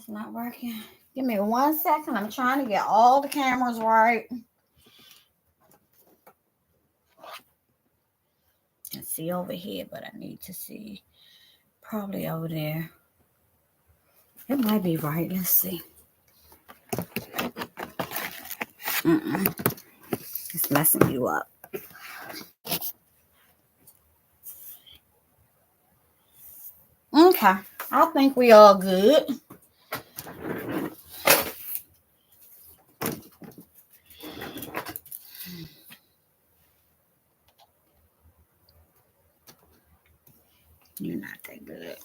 It's not working. Give me 1 second. I'm trying to get all the cameras right. I see over here, but I need to see probably over there. It might be right. Let's see. It's messing you up. Okay. I think we all good. You're not that good.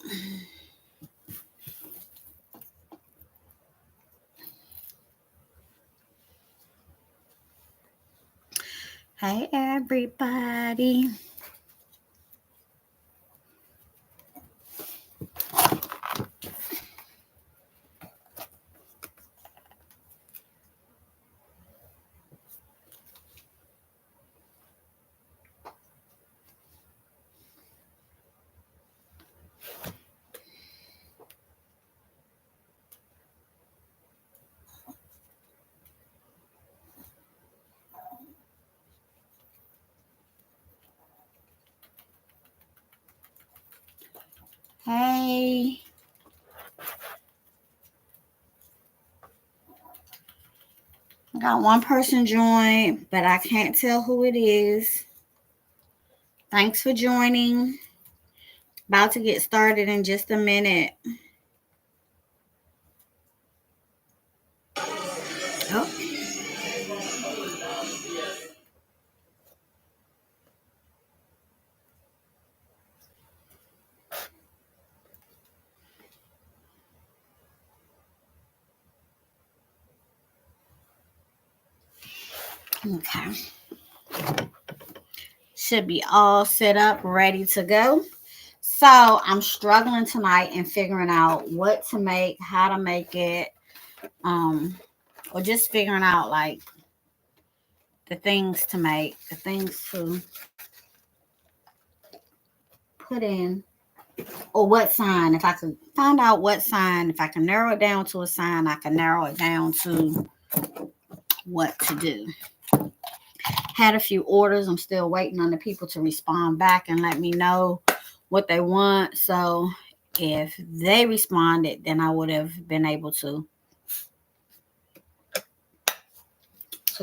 Hey, everybody. Hey. I got one person join, but I can't tell who it is. Thanks for joining. About to get started in just a minute. Oh. Okay. Should be all set up, ready to go. So I'm struggling tonight in figuring out what to make, how to make it, or just figuring out like the things to make, the things to put in, or what sign. If I could find out what sign, if I can narrow it down to a sign, I can narrow it down to what to do. Had a few orders. I'm still waiting on the people to respond back and let me know what they want. So if they responded, then I would have been able to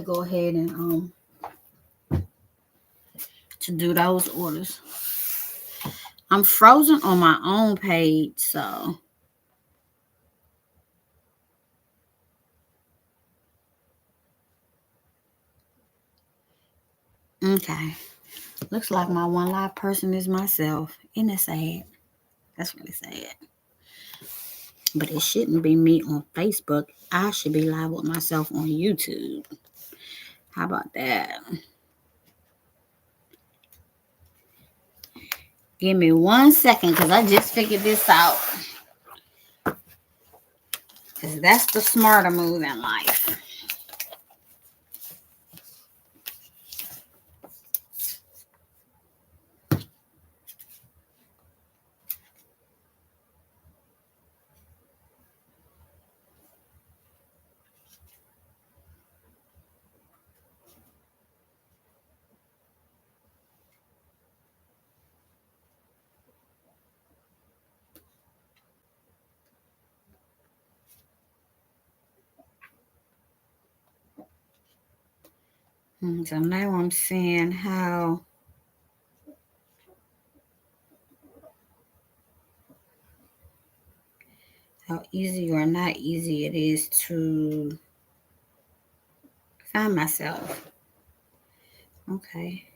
go ahead and to do those orders. I'm frozen on my own page, so okay. Looks like my one live person is myself. Isn't it sad? That's really sad. But it shouldn't be me on Facebook. I should be live with myself on YouTube. How about that? Give me 1 second because I just figured this out. Because that's the smarter move in life. So now I'm seeing how easy or not easy it is to find myself. Okay.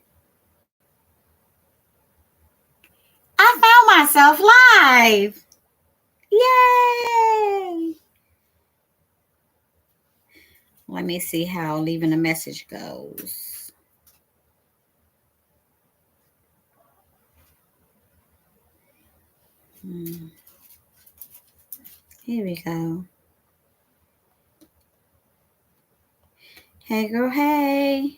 I found myself live. Yay! Let me see how leaving a message goes. Here we go. Hey, girl, hey.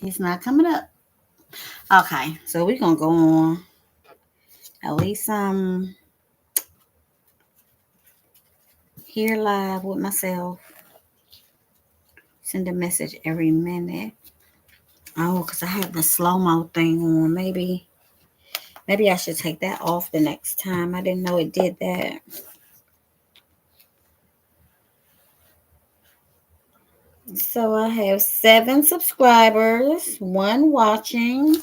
It's not coming up. Okay, so we're gonna go on at least here live with myself. Send a message every minute. Oh, because I have the slow-mo thing on. Maybe I should take that off the next time. I didn't know it did that. So I have 7 subscribers, 1 watching,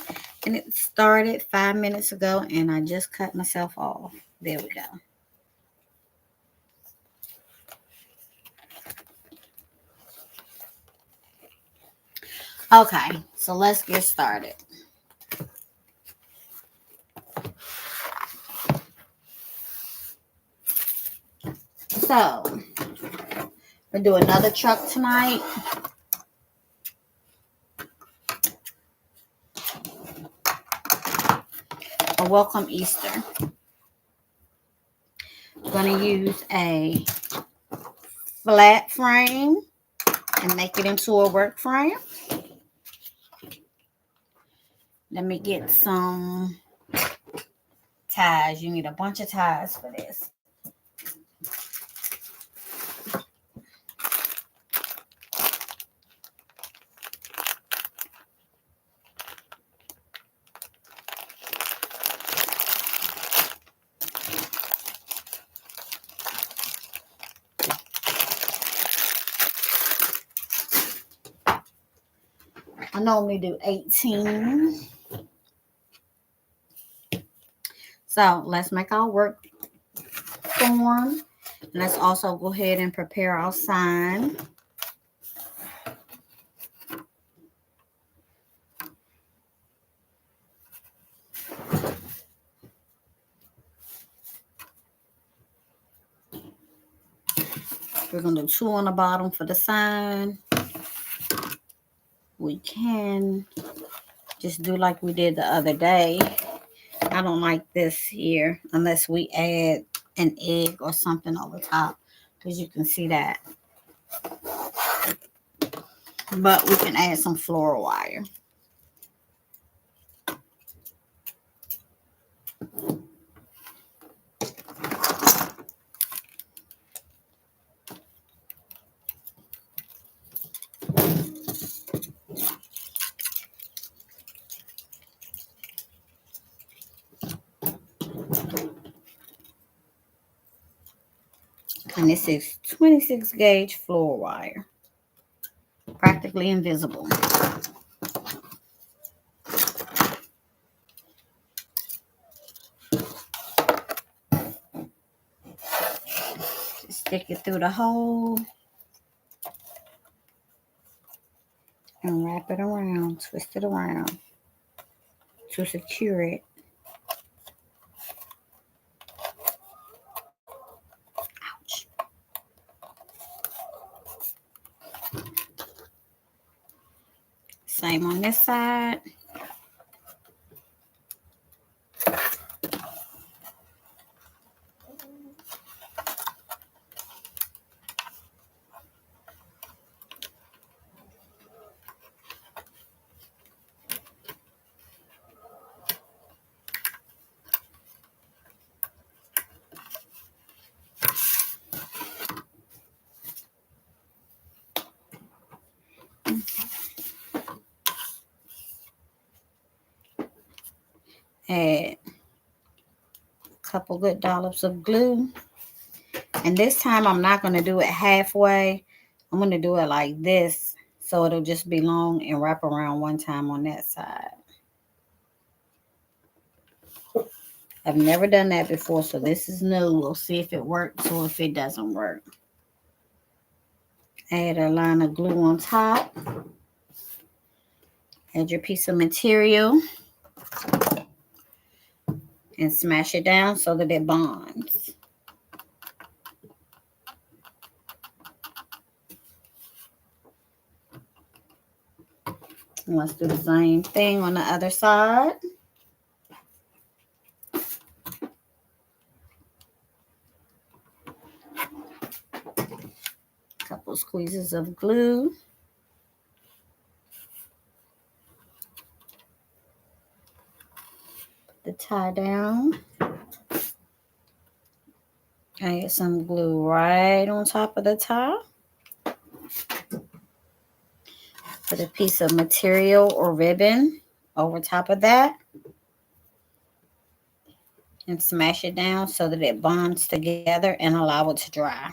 and it started 5 minutes ago, and I just cut myself off. There we go. Okay, so let's get started. So, we'll do another truck tonight. A welcome Easter. I'm going to use a flat frame and make it into a work frame. Let me get some ties. You need a bunch of ties for this. I normally do 18. So let's make our work form. Let's also go ahead and prepare our sign. We're going to do 2 on the bottom for the sign. We can just do like we did the other day. I don't like this here unless we add an egg or something over top, because you can see that. But we can add some floral wire. And this is 26 gauge floor wire. Practically invisible. Just stick it through the hole. And wrap it around. Twist it around to secure it. Ouch. Same on this side. Add a couple good dollops of glue. And this time I'm not going to do it halfway. I'm going to do it like this, so it'll just be long and wrap around one time on that side. I've never done that before, so this is new. We'll see if it works or if it doesn't work. Add a line of glue on top. Add your piece of material and smash it down so that it bonds. And let's do the same thing on the other side. Couple squeezes of glue. the tie down. I get some glue right on top of the tie. Put a piece of material or ribbon over top of that. And smash it down so that it bonds together and allow it to dry.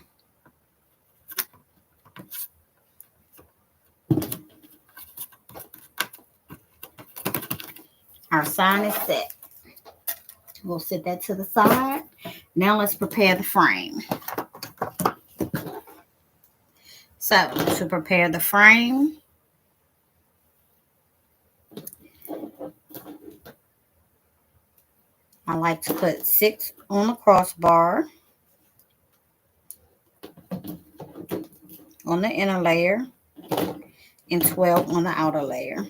Our sign is set. We'll set that to the side. Now let's prepare the frame. So to prepare the frame, I like to put 6 on the crossbar on the inner layer and 12 on the outer layer.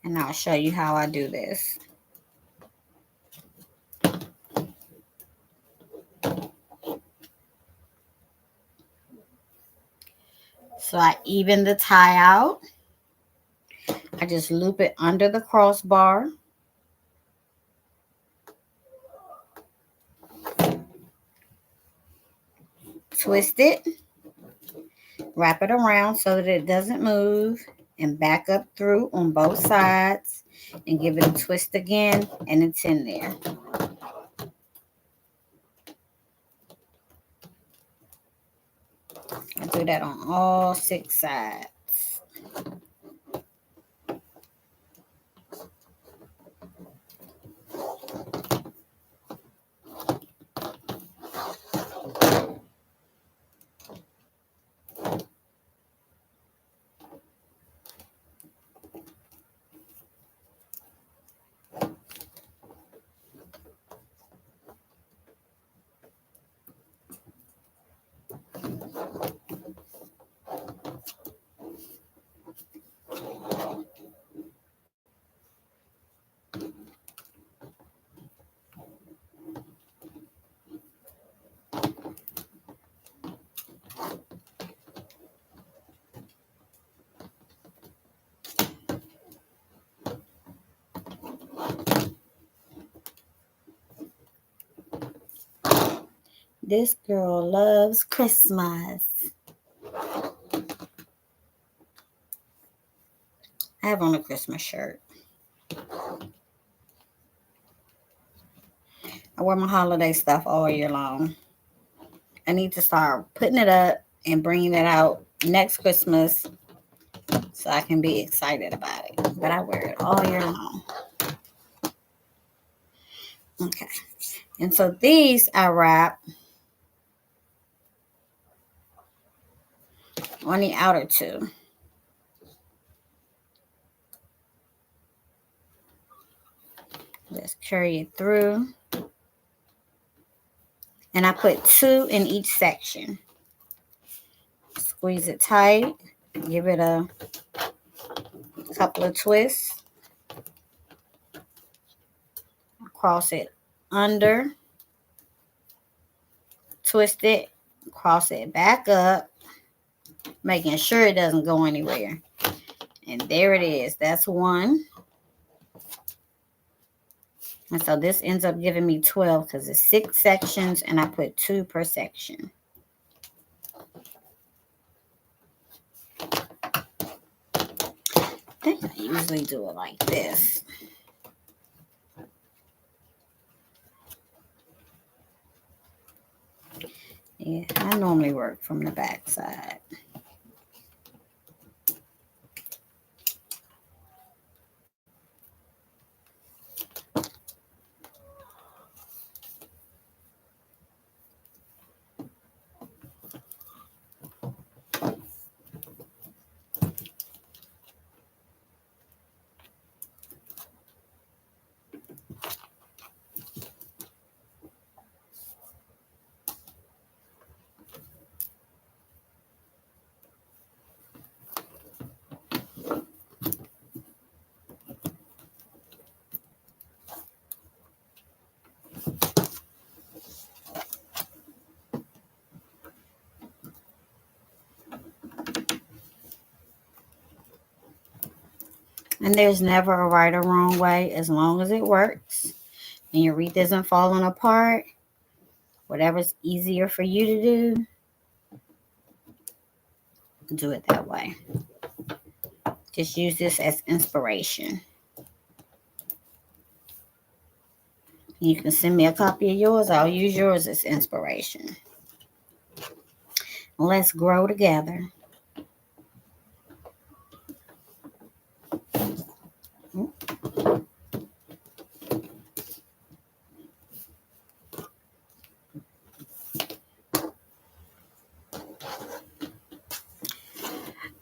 And I'll show you how I do this. So I even the tie out. I just loop it under the crossbar. Twist it. Wrap it around so that it doesn't move. And back up through on both sides. And give it a twist again. And it's in there. I do that on all 6 sides. This girl loves Christmas. I have on a Christmas shirt. I wear my holiday stuff all year long. I need to start putting it up and bringing it out next Christmas so I can be excited about it. But I wear it all year long. Okay. And so these I wrap on the outer 2. Just carry it through. And I put 2 in each section. Squeeze it tight. Give it a couple of twists. Cross it under. Twist it. Cross it back up. Making sure it doesn't go anywhere. And there it is. That's 1. And so this ends up giving me 12 because it's 6 sections and I put 2 per section. I think I usually do it like this. Yeah, I normally work from the back side. And there's never a right or wrong way as long as it works and your wreath isn't falling apart. Whatever's easier for you to do it that way. Just use this as inspiration. You can send me a copy of yours. I'll use yours as inspiration. Let's grow together.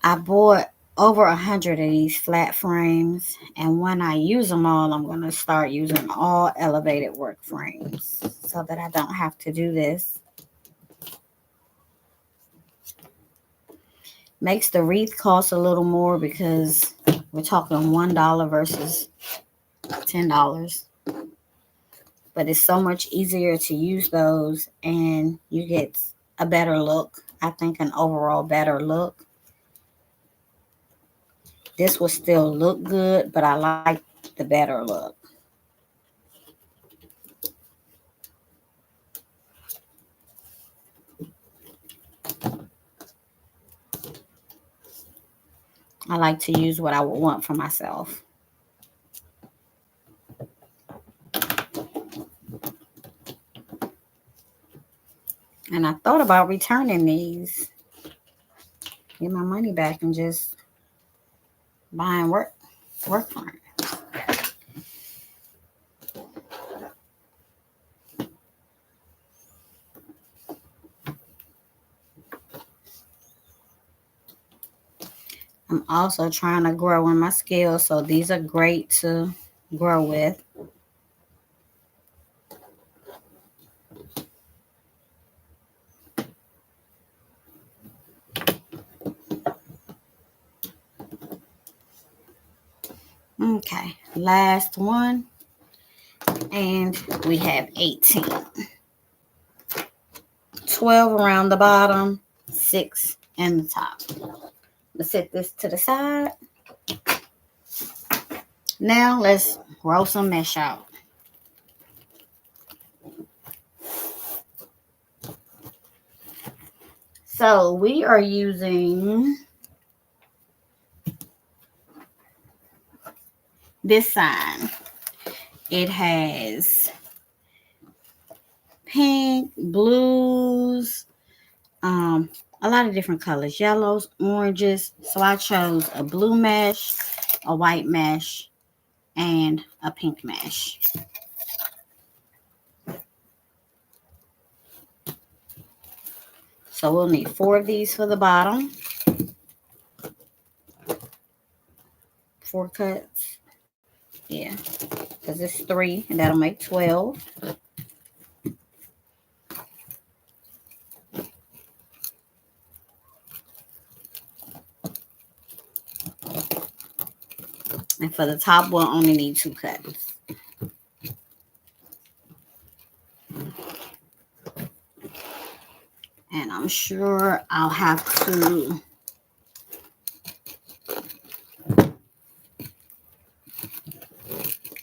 I bought over 100 of these flat frames, and when I use them all, I'm going to start using all elevated work frames so that I don't have to do this. Makes the wreath cost a little more because we're talking $1 versus $10. But it's so much easier to use those, and you get a better look. I think an overall better look. This will still look good, but I like the better look. I like to use what I would want for myself. And I thought about returning these, get my money back, and just buying work frames. I'm also trying to grow in my skills, so these are great to grow with. Okay, last one, and we have 18. 12 around the bottom, 6 in the top. Let's set this to the side. Now let's roll some mesh out. So we are using this sign. It has pink, blues, a lot of different colors, yellows, oranges. So I chose a blue mesh, a white mesh, and a pink mesh. So we'll need 4 of these for the bottom. 4 cuts. Yeah, because it's 3, and that'll make 12. And for the top, we'll only need 2 cuts. And I'm sure I'll have to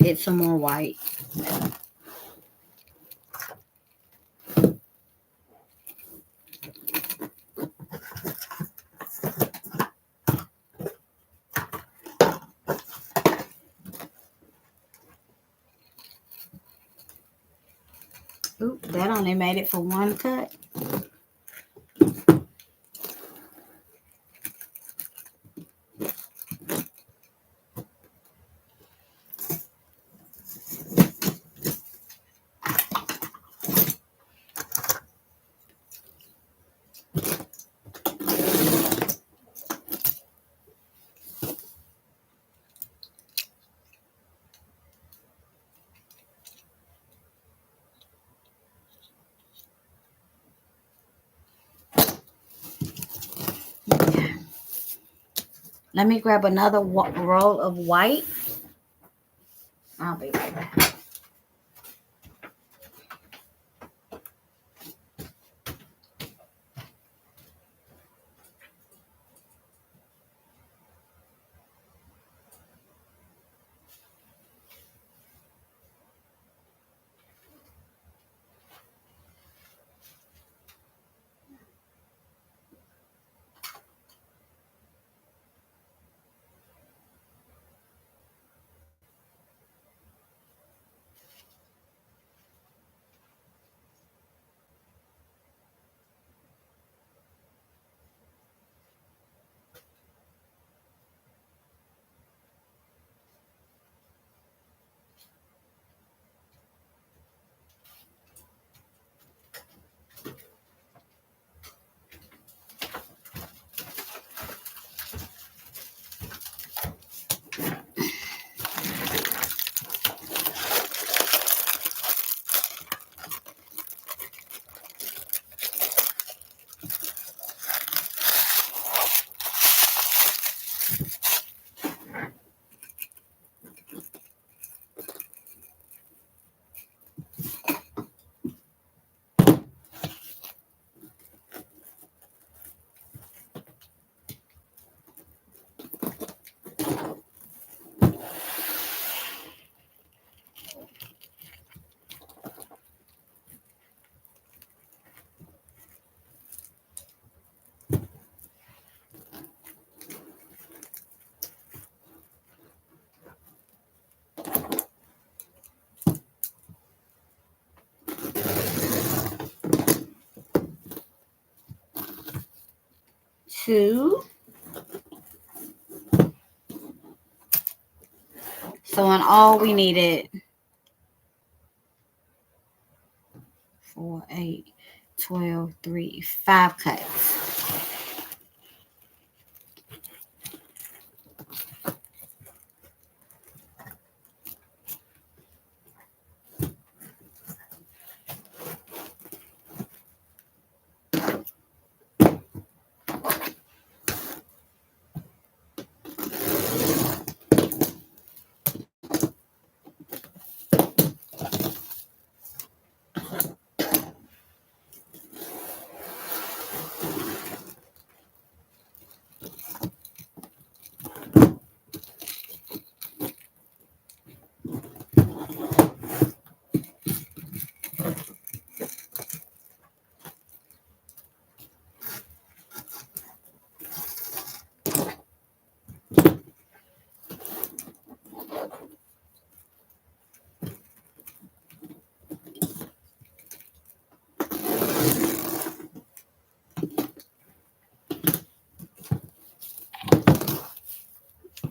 get some more white. Oop, that only made it for 1 cut. Let me grab another roll of white. I'll be right back. 2. So in all we needed 4, 8, 12, 3, 5 cuts.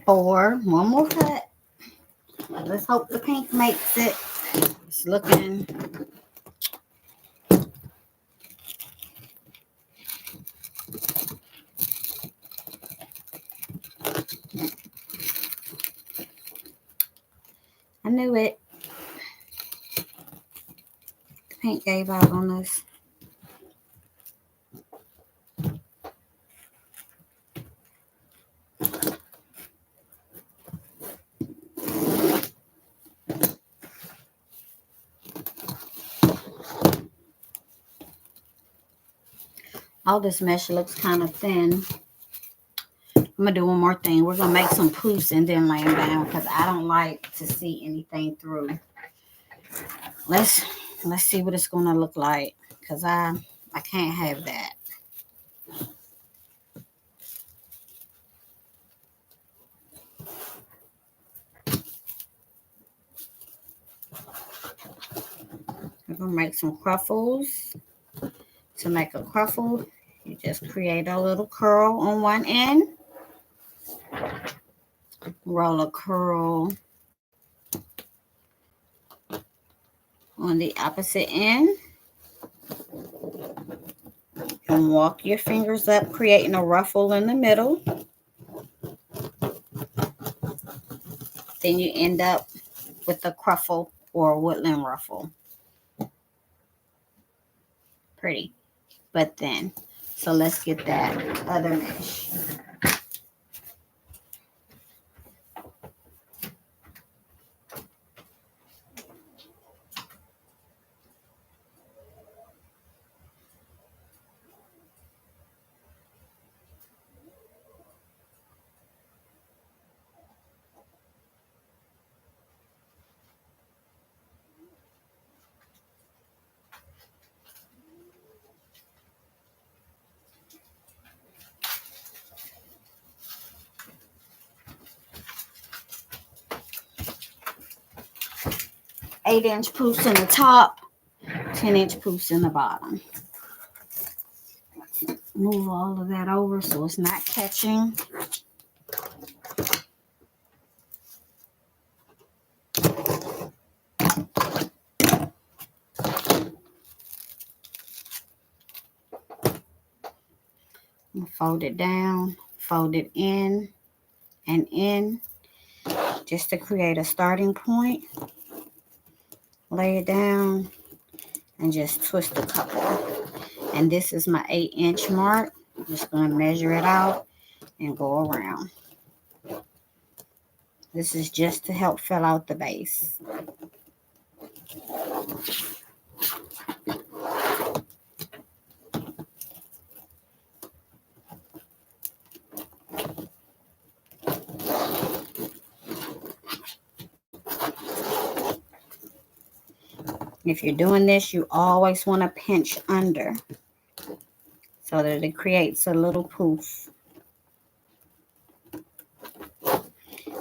Four, one more cut. Let's hope the pink makes it. It's looking. I knew it. The pink gave out on us. All this mesh looks kind of thin. I'm gonna do one more thing. We're gonna make some poofs and then lay them down because I don't like to see anything through. Let's see what it's gonna look like because I can't have that. We're gonna make some cruffles. To make a cruffle, you just create a little curl on one end, roll a curl on the opposite end, and walk your fingers up, creating a ruffle in the middle. Then you end up with a cruffle or a woodland ruffle. Pretty, but thin. So let's get that other mesh. Eight-inch poofs in the top, 10-inch poofs in the bottom. Move all of that over so it's not catching. Fold it down, fold it in and in, just to create a starting point. Lay it down and just twist a couple. And this is my 8-inch mark. I'm just going to measure it out and go around. This is just to help fill out the base. If you're doing this, you always want to pinch under so that it creates a little poof.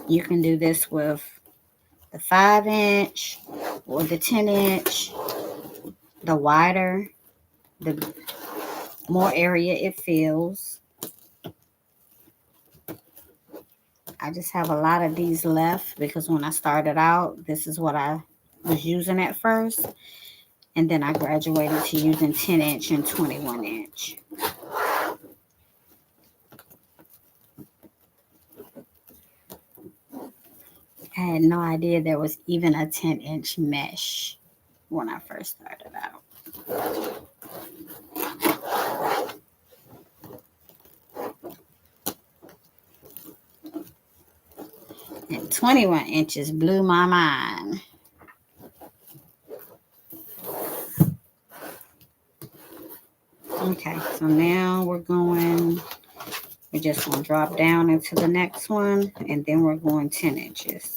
You can do this with the 5-inch or the 10-inch. The wider, the more area it fills. I just have a lot of these left because when I started out, this is what I was using at first. And then I graduated to using 10 inch and 21 inch. I had no idea there was even a 10-inch mesh when I first started out. And 21 inches blew my mind. Okay, so now we're just going to drop down into the next one, and then we're going 10 inches.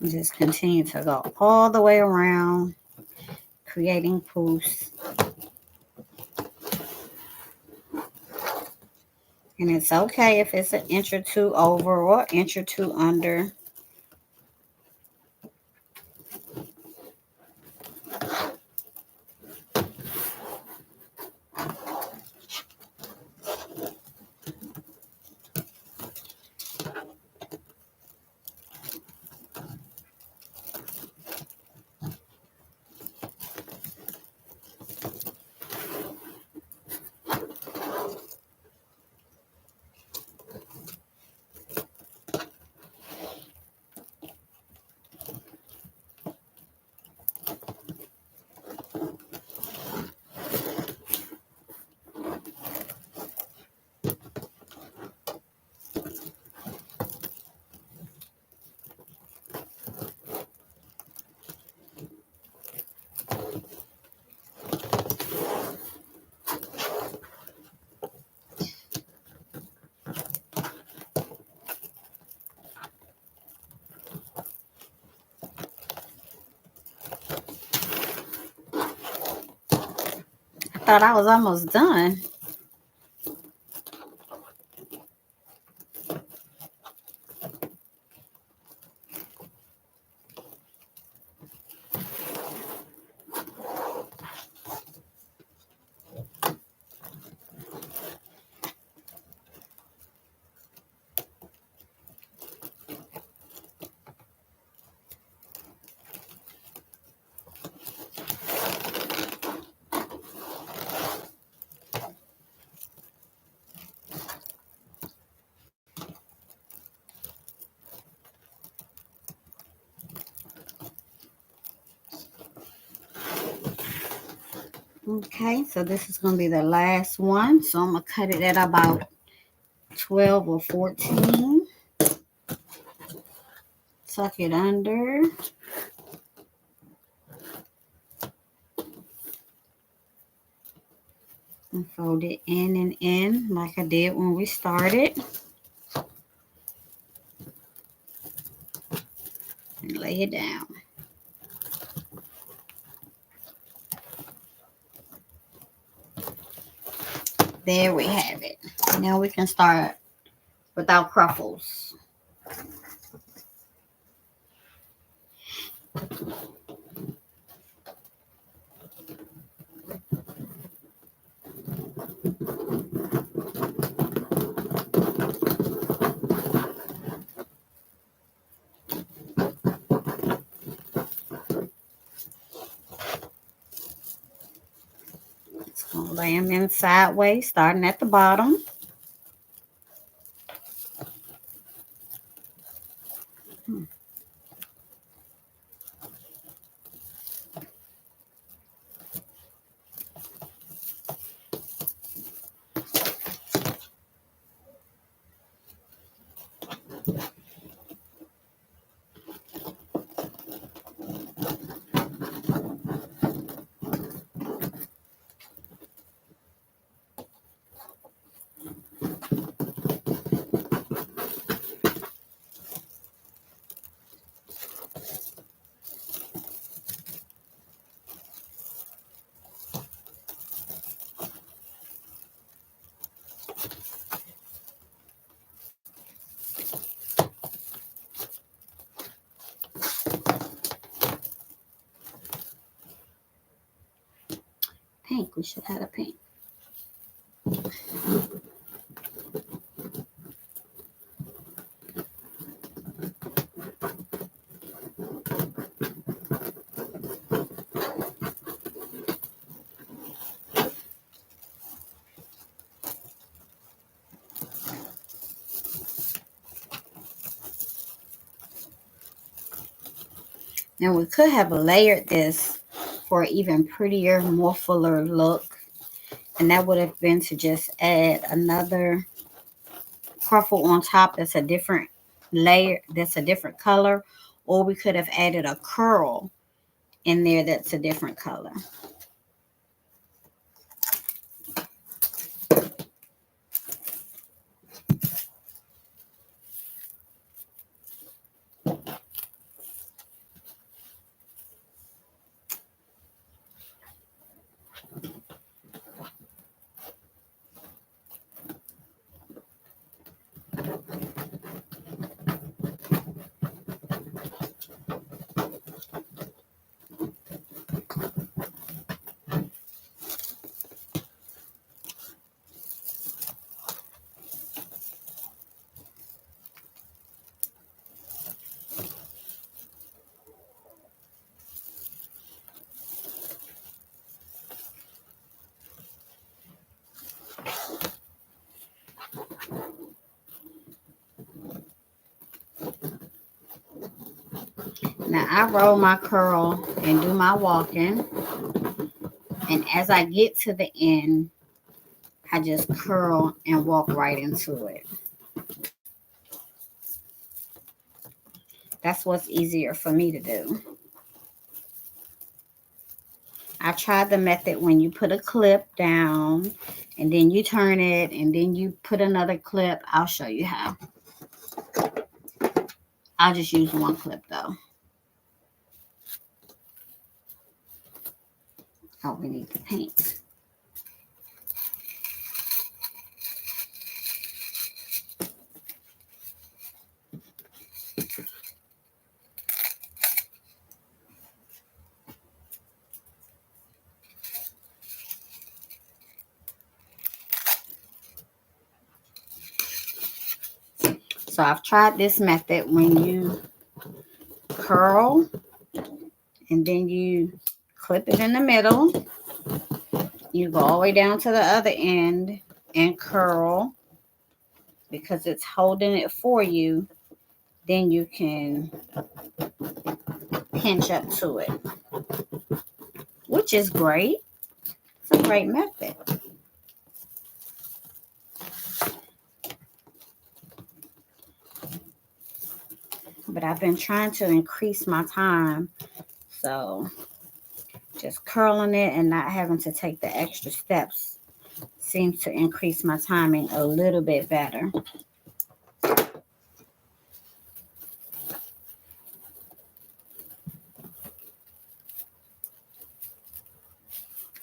Just continue to go all the way around, creating poofs. And it's okay if it's an inch or two over or inch or two under. I thought I was almost done. Okay, so this is going to be the last one. So I'm going to cut it at about 12 or 14. Tuck it under. And fold it in and in like I did when we started. And lay it down. There we have it. Now we can start without cruffles. It's going to lay them in sideways, starting at the bottom. think we should have a pink. Now we could have layered this for an even prettier, more fuller look. And that would have been to just add another purple on top that's a different layer, that's a different color. Or we could have added a curl in there that's a different color. Now I roll my curl and do my walking. And as I get to the end, I just curl and walk right into it. That's what's easier for me to do. I tried the method when you put a clip down and then you turn it and then you put another clip. I'll show you how. I'll just use one clip though. Oh, we need the paint. So I've tried this method when you curl and then you clip it in the middle. You go all the way down to the other end and curl because it's holding it for you. Then you can pinch up to it, which is great. It's a great method. But I've been trying to increase my time. So just curling it and not having to take the extra steps seems to increase my timing a little bit better.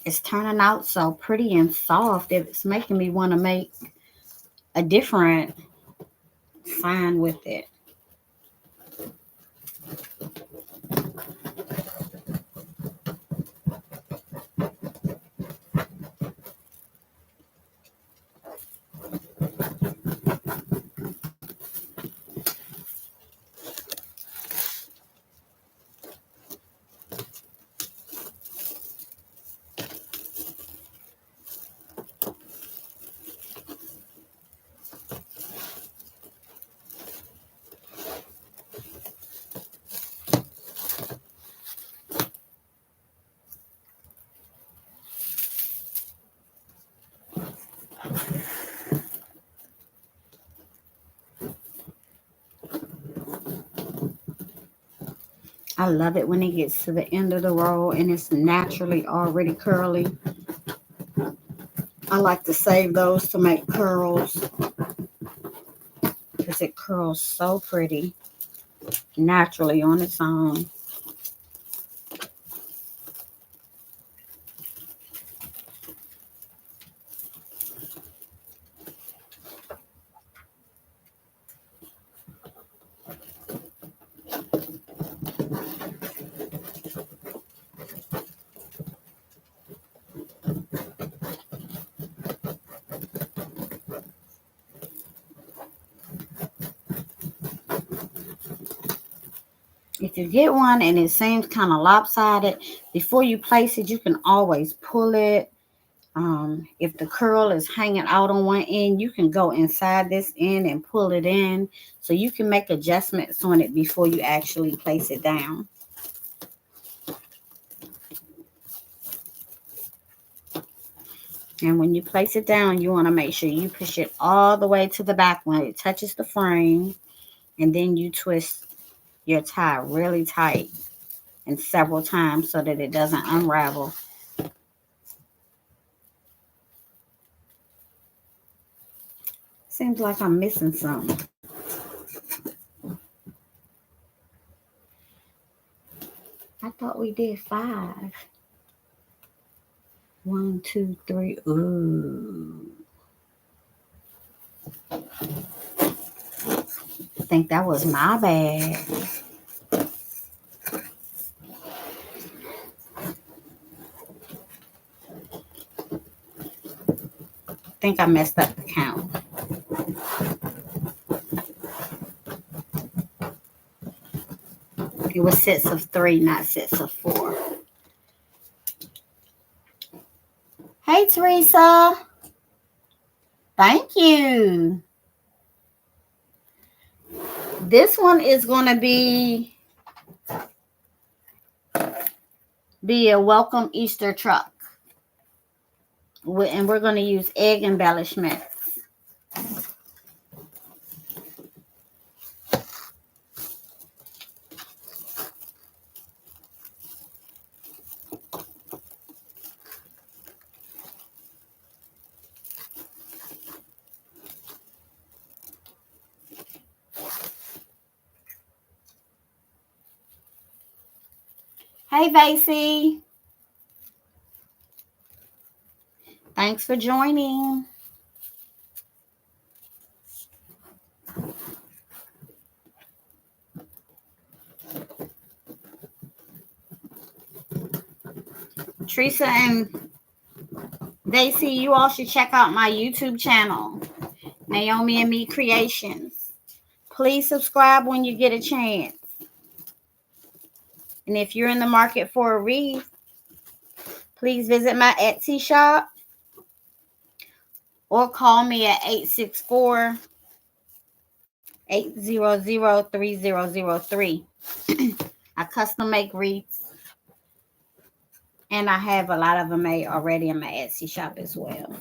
It's turning out so pretty and soft. It's making me want to make a different sign with it. I love it when it gets to the end of the row and it's naturally already curly. I like to save those to make curls because it curls so pretty naturally on its own. If you get one and it seems kind of lopsided, before you place it, you can always pull it. If the curl is hanging out on one end, you can go inside this end and pull it in. So you can make adjustments on it before you actually place it down. And when you place it down, you want to make sure you push it all the way to the back when it touches the frame. And then you twist your tie really tight and several times so that it doesn't unravel. Seems like I'm missing something. I thought we did 5. 1, 2, 3. Ooh. I think that was my bad. I think I messed up the count. It was sets of 3, not sets of 4. Hey, Teresa. Thank you. This one is going to be a welcome Easter truck. And we're going to use egg embellishments. Hey, Vasey. Thanks for joining. Teresa and Vasey, you all should check out my YouTube channel, Naomi and Me Creations. Please subscribe when you get a chance. And if you're in the market for a wreath, please visit my Etsy shop or call me at 864-800-3003. I custom make wreaths, and I have a lot of them made already in my Etsy shop as well.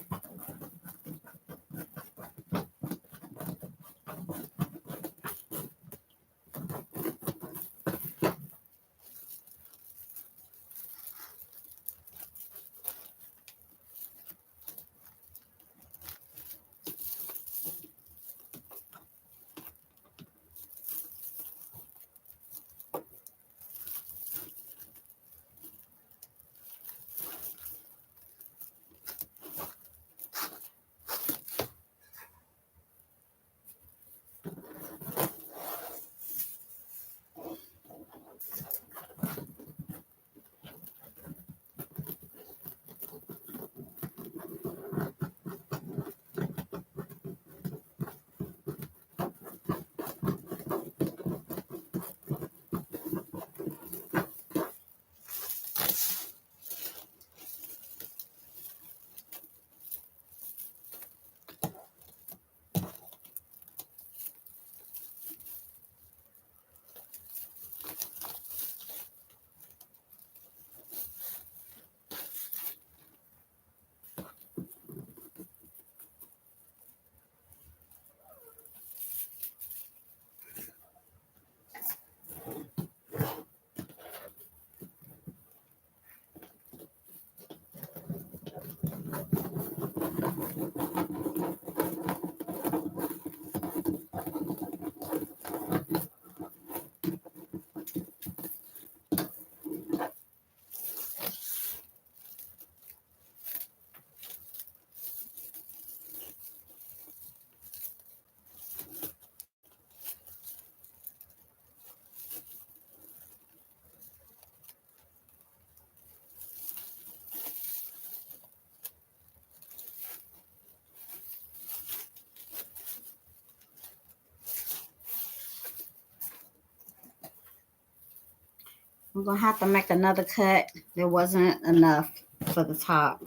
I'm going to have to make another cut. There wasn't enough for the top.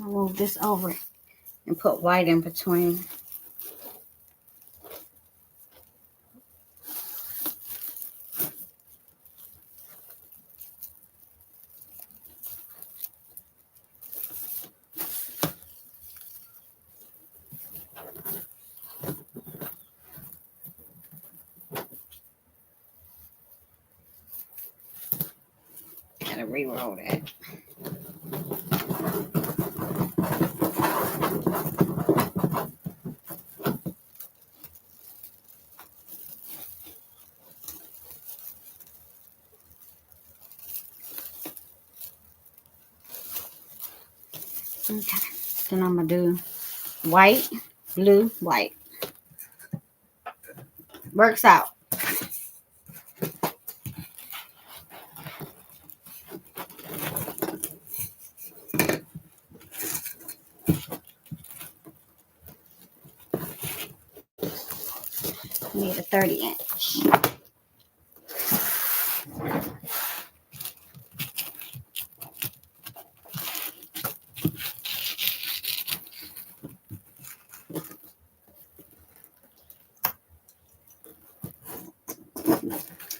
I'll move this over and put white in between. Gotta re-roll that. Okay. Then I'm gonna do white, blue, white. Works out. Need a 30-inch.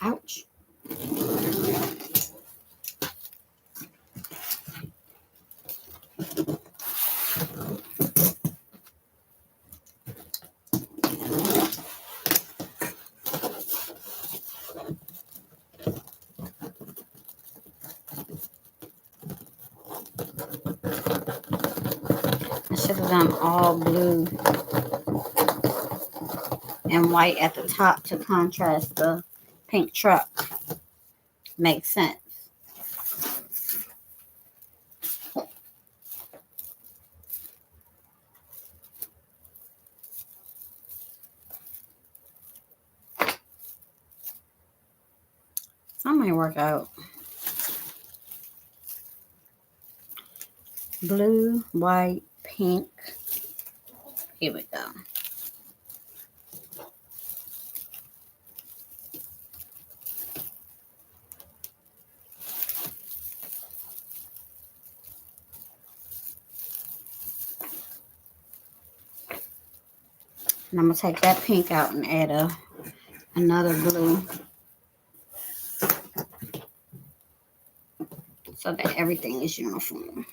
Ouch. I should have done all blue and white at the top to contrast the pink truck. Makes sense. Some may work out. Blue, white, pink. Here we go. And I'm going to take that pink out and add another blue so that everything is uniform.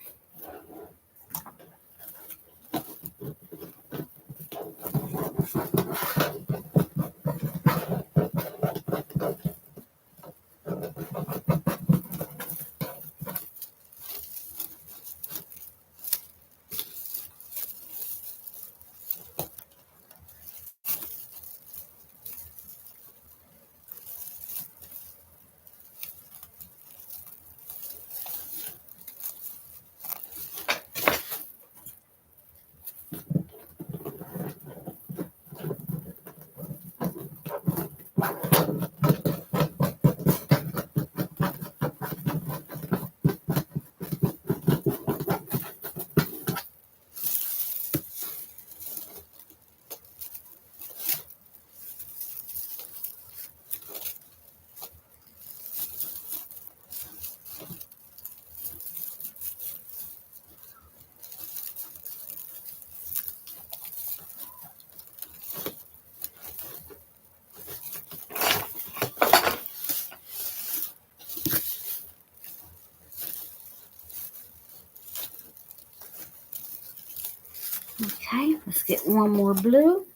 Okay, let's get one more blue.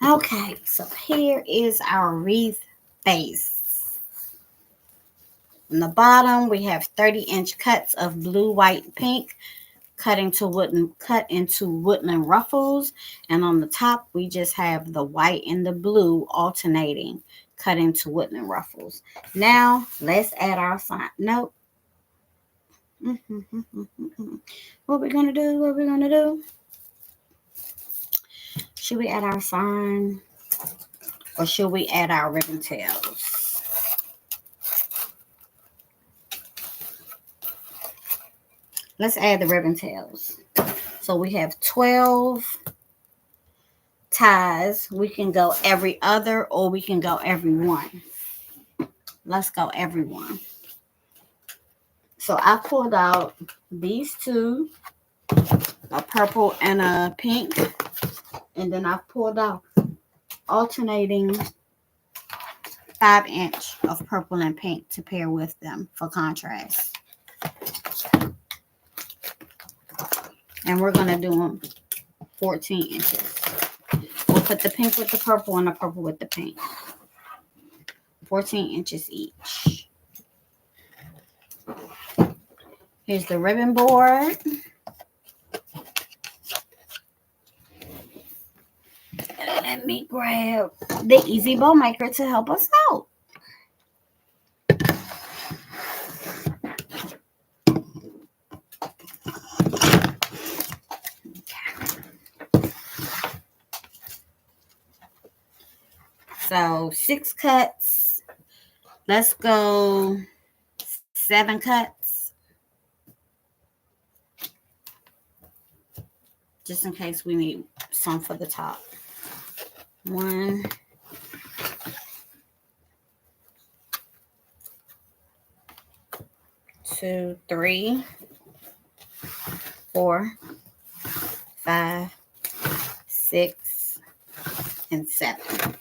Okay, so here is our wreath base. On the bottom, we have 30-inch cuts of blue, white, pink, cut into woodland ruffles. And on the top, we just have the white and the blue alternating, cut into woodland ruffles. Now, let's add our sign. Nope. What we're going to do? What we're going to do? Should we add our sign? Or should we add our ribbon tails? Let's add the ribbon tails. So we have 12 ties. We can go every other or we can go every one. Let's go every one. So I pulled out these two, a purple and a pink. And then I pulled out alternating 5-inch of purple and pink to pair with them for contrast. And we're going to do them 14 inches. We'll put the pink with the purple and the purple with the pink. 14 inches each. Here's the ribbon board. And let me grab the Easy Bow Maker to help us out. So 6 cuts. Let's go 7 cuts. Just in case we need some for the top. 1, 2, 3, 4, 5, 6, and 7.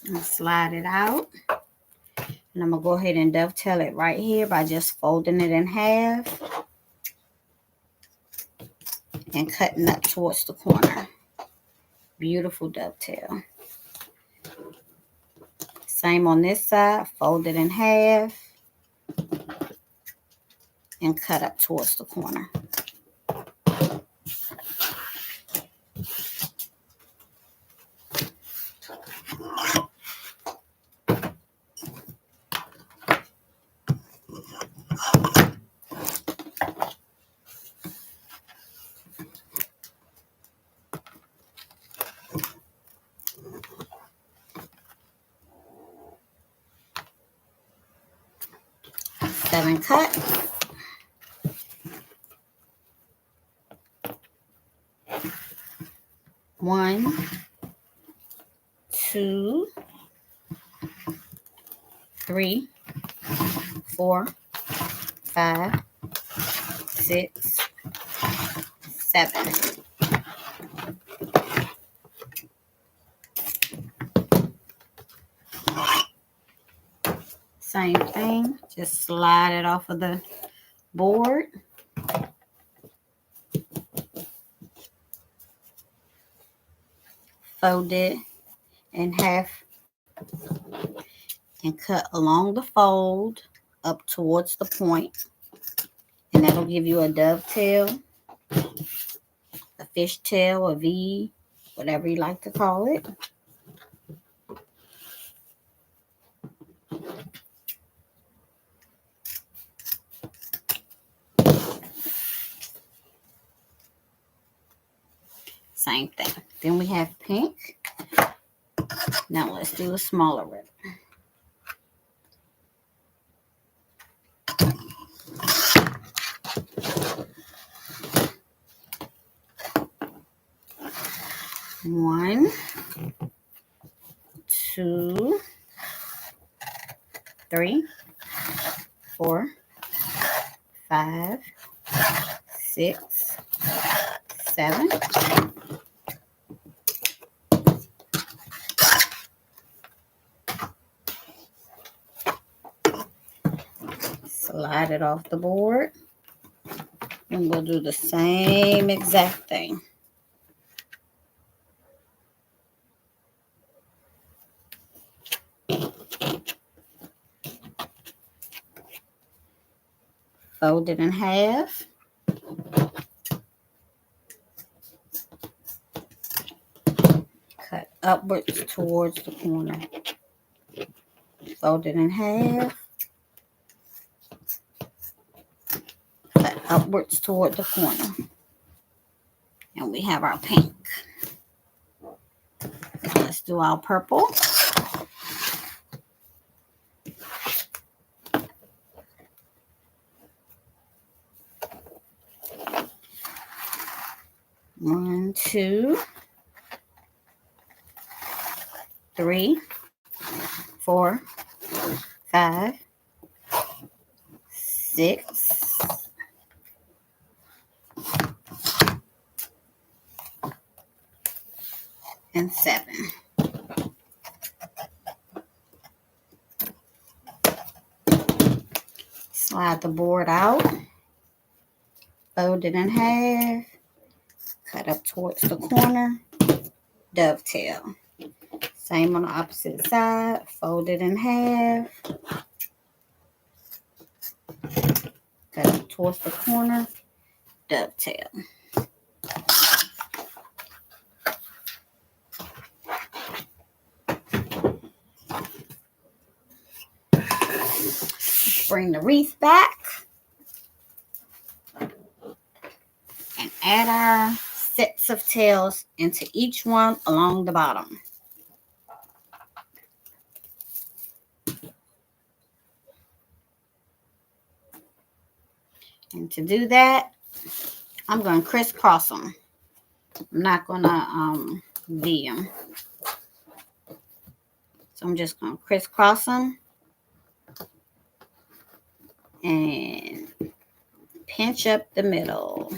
And slide it out. And I'm going to go ahead and dovetail it right here by just folding it in half and cutting up towards the corner. Beautiful dovetail. Same on this side, fold it in half and cut up towards the corner. Seven cuts. One, 2, 3, 4, 5, 6, 7. Same thing, just slide it off of the board. Fold it in half and cut along the fold up towards the point. And that'll give you a dovetail, a fishtail, a V, whatever you like to call it. Same thing. Then we have pink. Now let's do a smaller ribbon. One, 2, 3, 4, 5, 6, 7. Slide it off the board. And we'll do the same exact thing. Fold it in half. Cut upwards towards the corner. Fold it in half. Cut upwards toward the corner. And we have our pink. Let's do our purple. One, 2, 3, 4, 5, 6, and 7. Slide the board out. Fold it in half. Cut up towards the corner. Dovetail. Same on the opposite side. Fold it in half. Cut up towards the corner. Dovetail. Bring the wreath back. And add our sets of tails into each one along the bottom. And to do that, I'm going to crisscross them. I'm not going to V them. So I'm just going to crisscross them and pinch up the middle.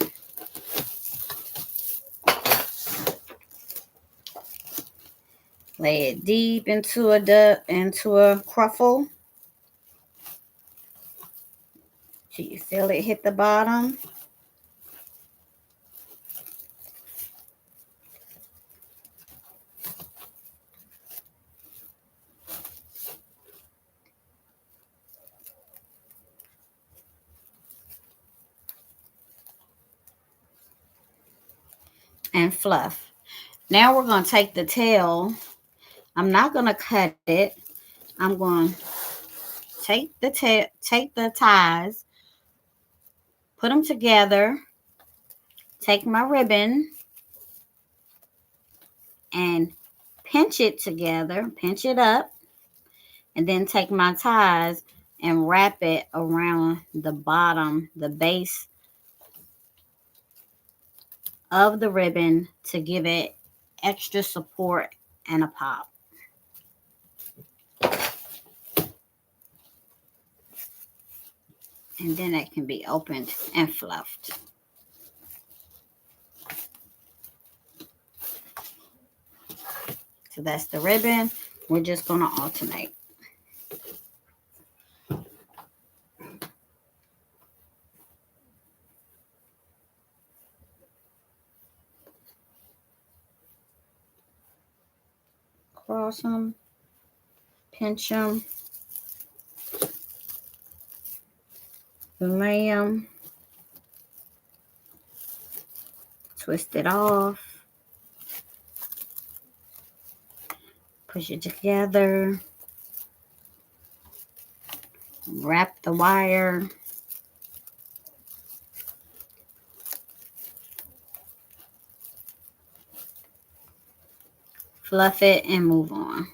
Lay it deep into a cruffle. Till you feel it hit the bottom. And fluff. Now we're going to take the tail. I'm not going to cut it. I'm going to take the ties, put them together, take my ribbon and pinch it together, pinch it up, and then take my ties and wrap it around the bottom, the base of the ribbon to give it extra support and a pop. And then it can be opened and fluffed. So that's the ribbon. We're just going to alternate. Cross them, pinch them, lay them, twist it off, push it together, wrap the wire, fluff it, and move on.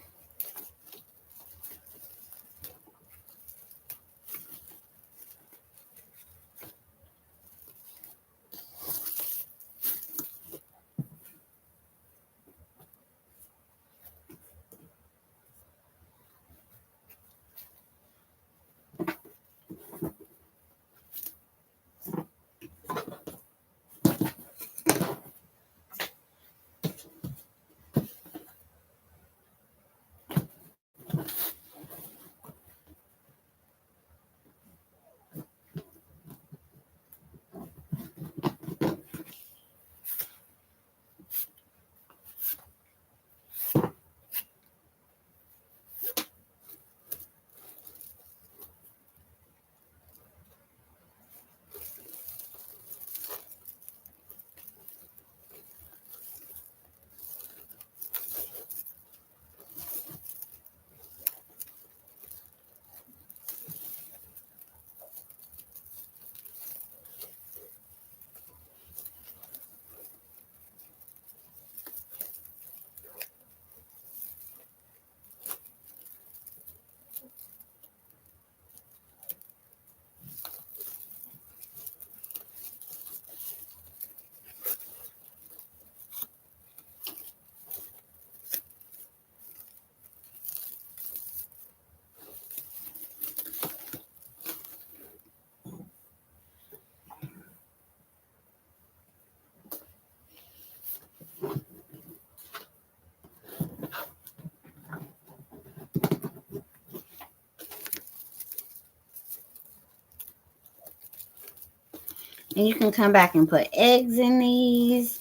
And you can come back and put eggs in these,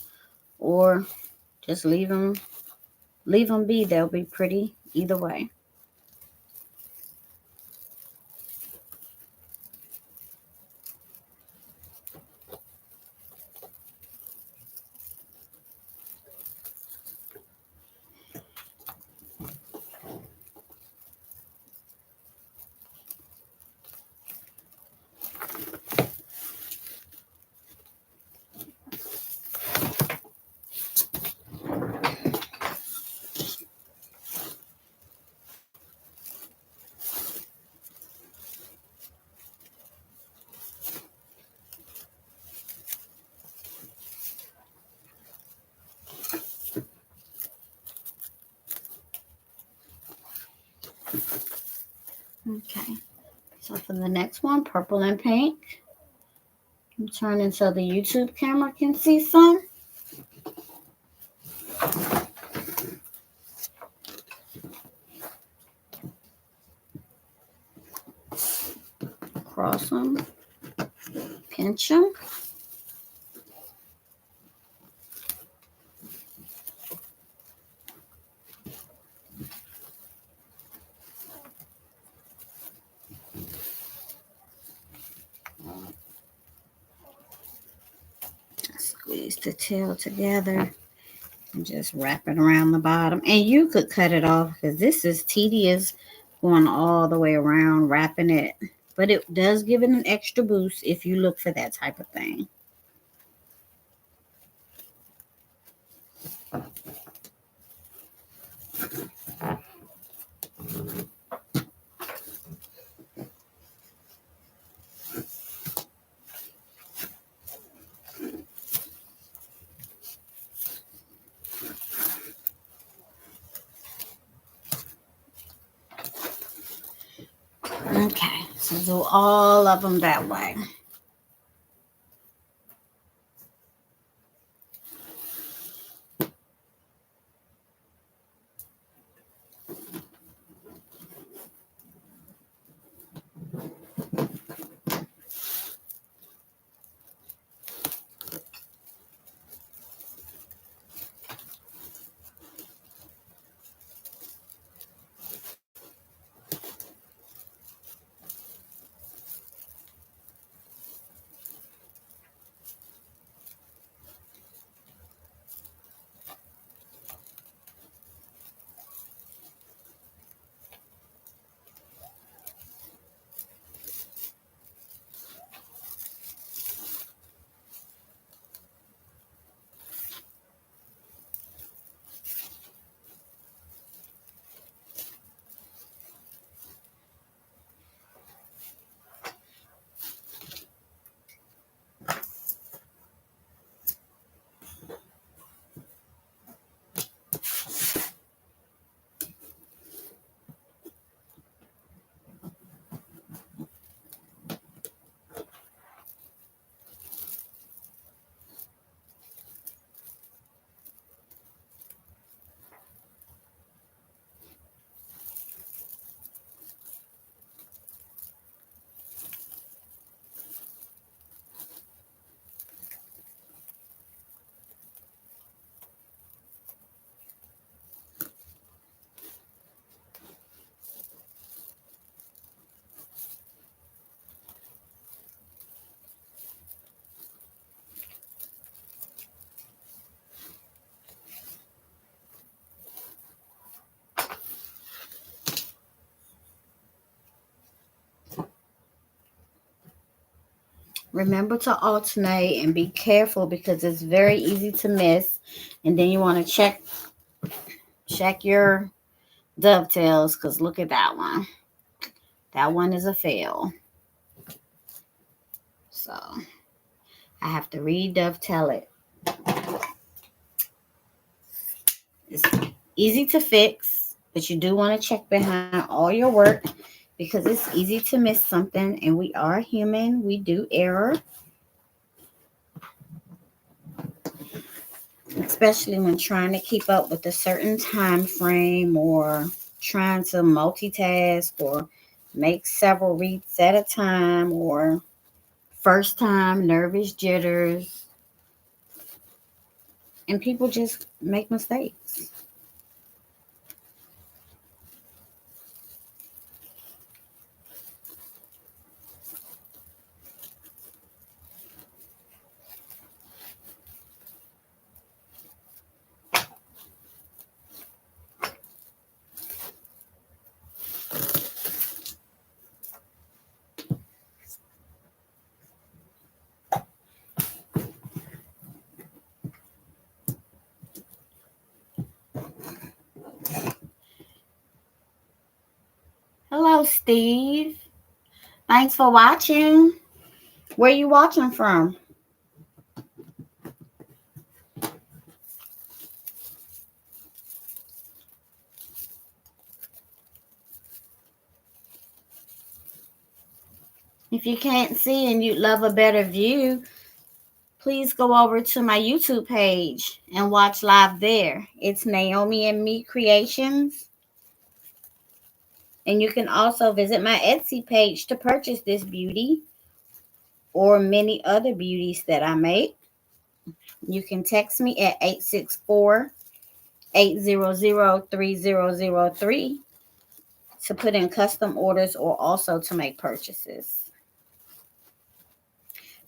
or just leave them be. They'll be pretty either way. Okay. So for the next one, purple and pink. I'm turning so the YouTube camera can see some. Cross them, pinch them. Squeeze the tail together and just wrap it around the bottom. And you could cut it off because this is tedious going all the way around wrapping it. But it does give it an extra boost if you look for that type of thing. Okay, so do all of them that way. Remember to alternate and be careful because it's very easy to miss. And then you want to check your dovetails because look at that one. That one is a fail. So I have to re-dovetail it. It's easy to fix, but you do want to check behind all your work because it's easy to miss something, and we are human. We do error, especially when trying to keep up with a certain time frame or trying to multitask or make several wreaths at a time or first time, nervous jitters, and people just make mistakes. Hello, Steve. Thanks for watching. Where you watching from? If you can't see and you'd love a better view, please go over to my YouTube page and watch live there. It's Naomi and Me Creations. And you can also visit my Etsy page to purchase this beauty or many other beauties that I make. You can text me at 864-800-3003 to put in custom orders or also to make purchases.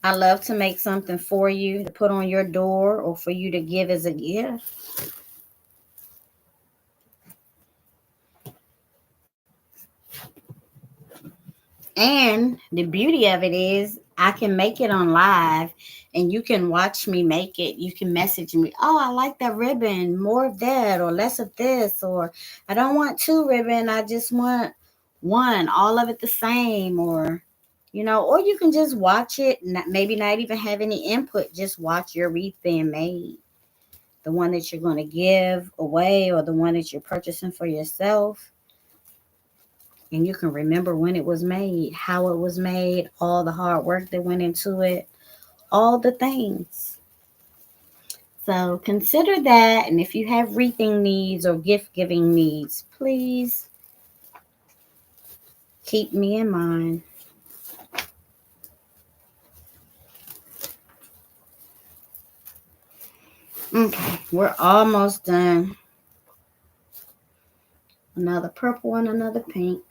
I love to make something for you to put on your door or for you to give as a gift. And the beauty of it is I can make it on live and you can watch me make it. You can message me, oh, I like that ribbon, more of that or less of this, or I don't want two ribbon, I just want one, all of it the same, or or you can just watch it, maybe not even have any input, just watch your wreath being made. The one that you're going to give away or the one that you're purchasing for yourself. And you can remember when it was made, how it was made, all the hard work that went into it, all the things. So consider that. And if you have wreathing needs or gift giving needs, please keep me in mind. Okay, we're almost done. Another purple and another pink.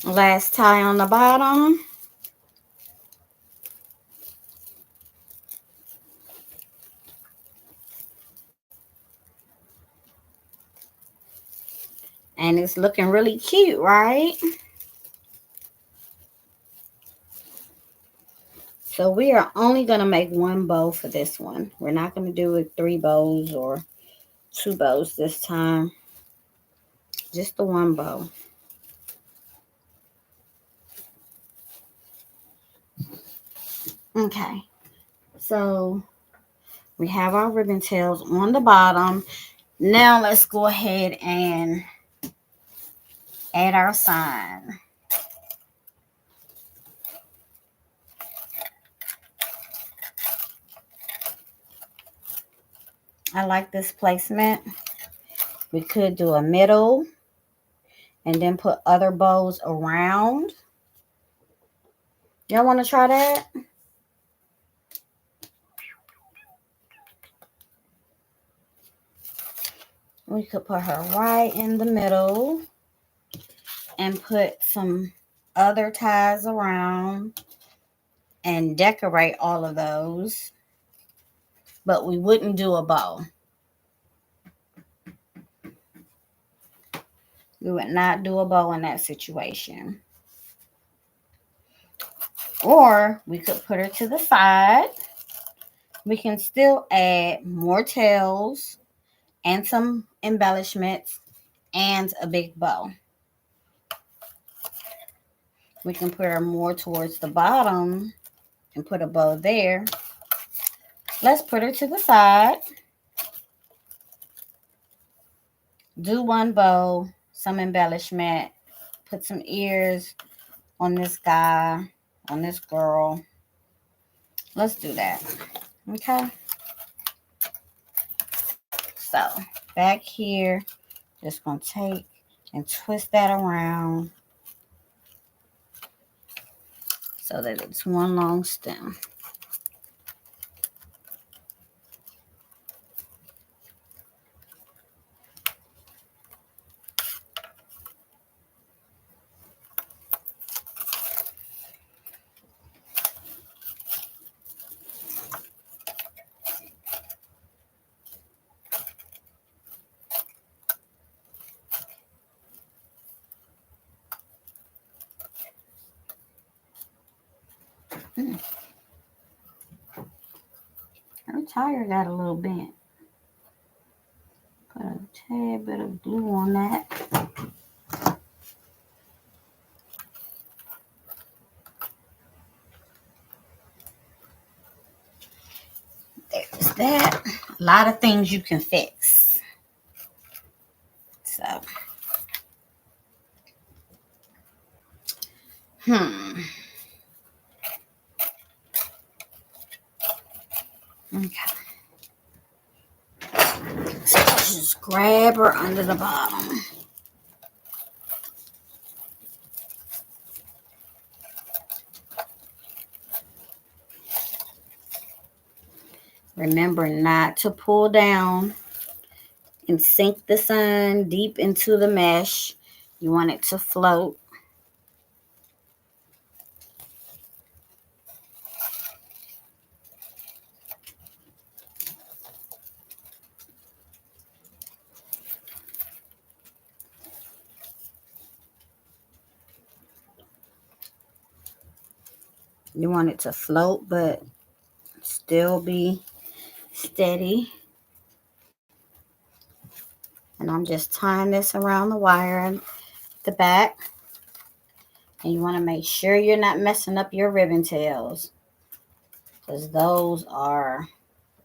Last tie on the bottom. And it's looking really cute, right? So we are only going to make one bow for this one. We're not going to do it 3 bows or 2 bows this time. Just the one bow. Okay. So we have our ribbon tails on the bottom. Now let's go ahead and add our sign. I like this placement. We could do a middle and then put other bows around. Y'all want to try that? We could put her right in the middle and put some other ties around and decorate all of those. But we wouldn't do a bow. We would not do a bow in that situation. Or we could put her to the side. We can still add more tails and some embellishments and a big bow. We can put her more towards the bottom and put a bow there. Let's put her to the side. Do one bow, some embellishment, put some ears on this guy, on this girl. Let's do that. Okay. So back here, just gonna take and twist that around so that it's one long stem. Her tire got a little bent. Put a tad bit of glue on that. There's that. A lot of things you can fix. So, Okay. So just grab her under the bottom. Remember not to pull down and sink the sun deep into the mesh. You want it to float. You want it to float, but still be steady. And I'm just tying this around the wire at the back. And you want to make sure you're not messing up your ribbon tails, because those are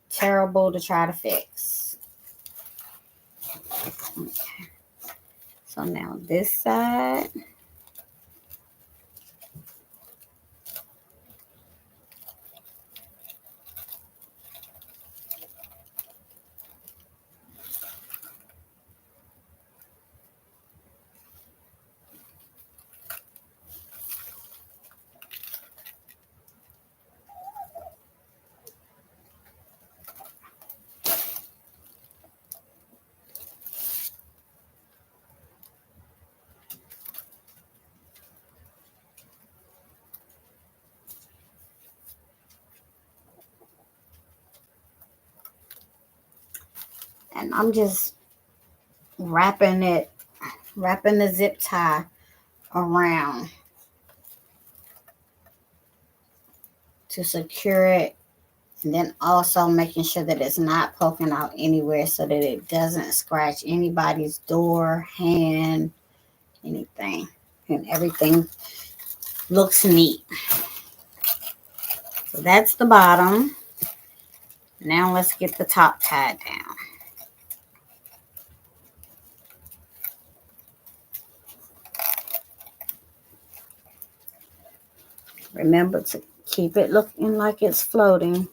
terrible to try to fix. Okay. So now this side. And I'm just wrapping the zip tie around to secure it, and then also making sure that it's not poking out anywhere so that it doesn't scratch anybody's door, hand, anything, and everything looks neat. So that's the bottom. Now let's get the top tied down. Remember to keep it looking like it's floating.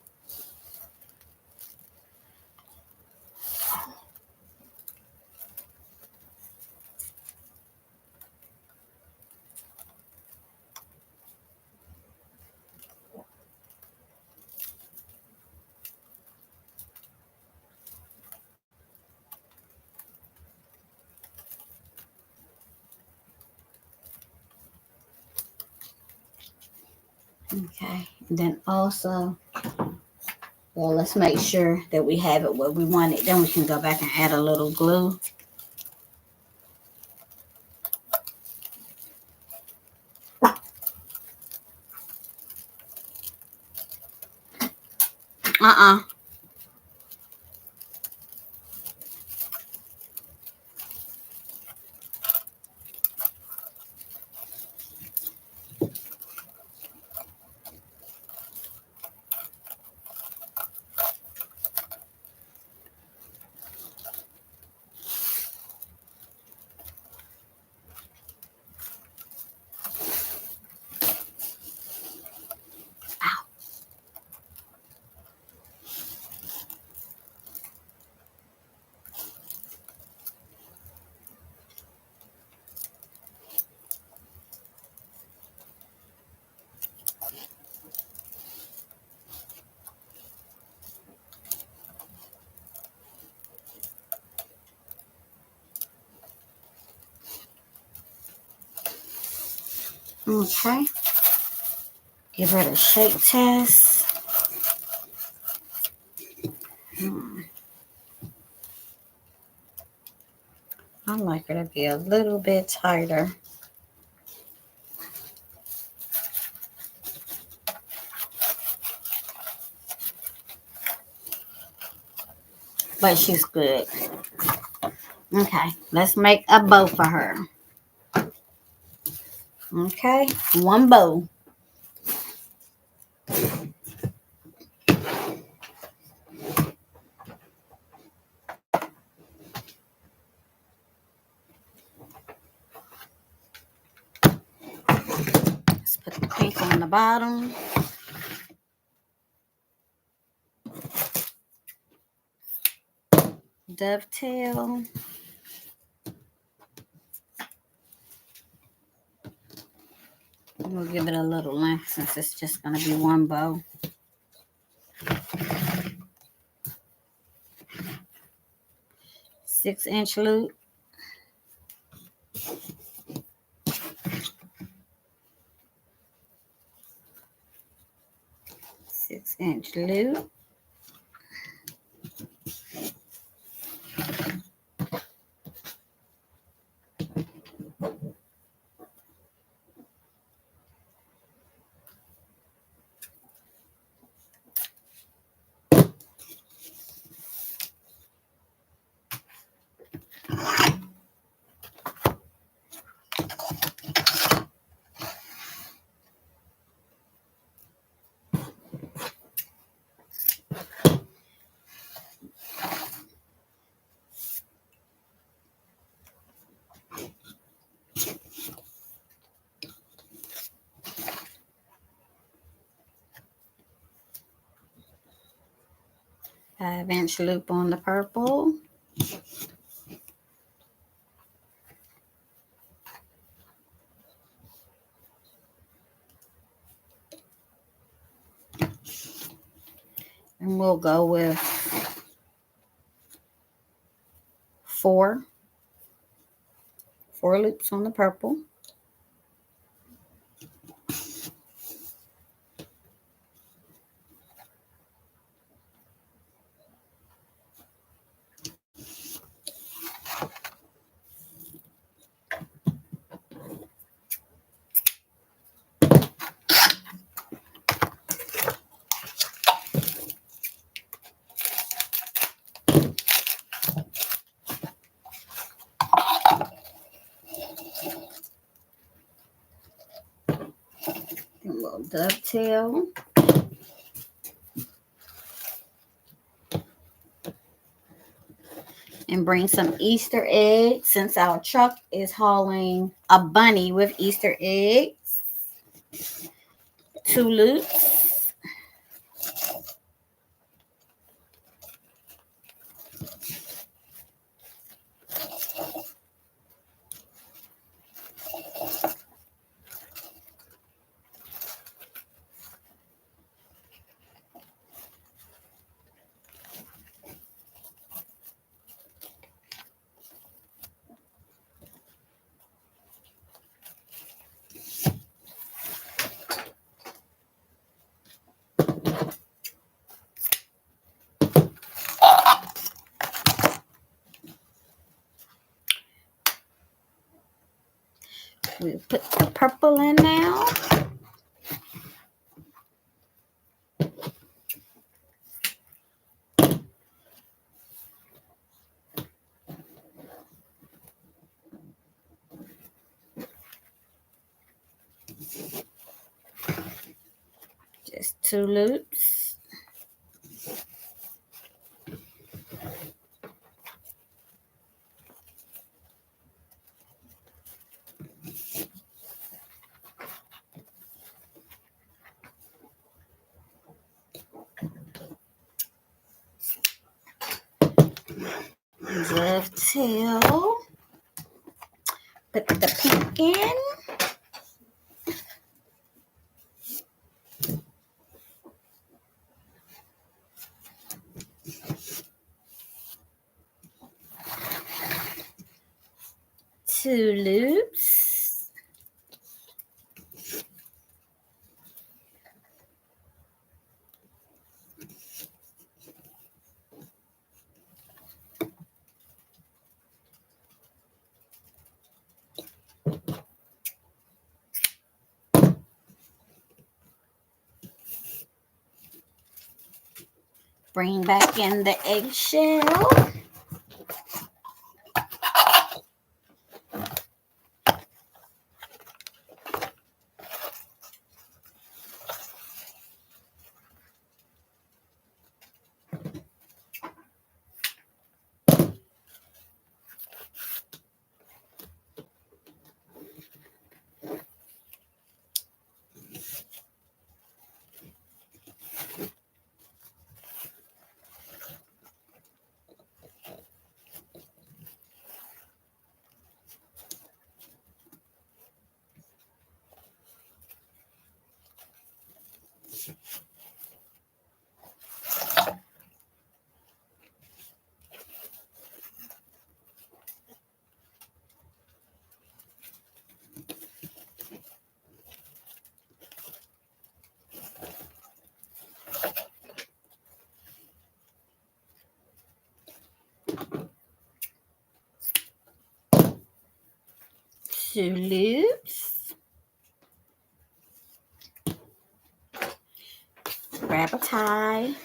Okay, and then also, well, let's make sure that we have it where we want it. Then we can go back and add a little glue. Uh-uh. Okay. Give her the shake test. I like her to be a little bit tighter. But she's good. Okay. Let's make a bow for her. Okay. One bow. Let's put the pink on the bottom. Dovetail. We'll give it a little length since it's just going to be one bow. Six-inch loop. Six-inch loop. Five-inch loop on the purple. And we'll go with four loops on the purple. A little dovetail. And bring some Easter eggs since our truck is hauling a bunny with Easter eggs. 2 loops. We'll put the purple in now. Just 2 loops. Dovetail. Put the pink in. Two loops. Bring back in the eggshell. Two loops. Grab a tie.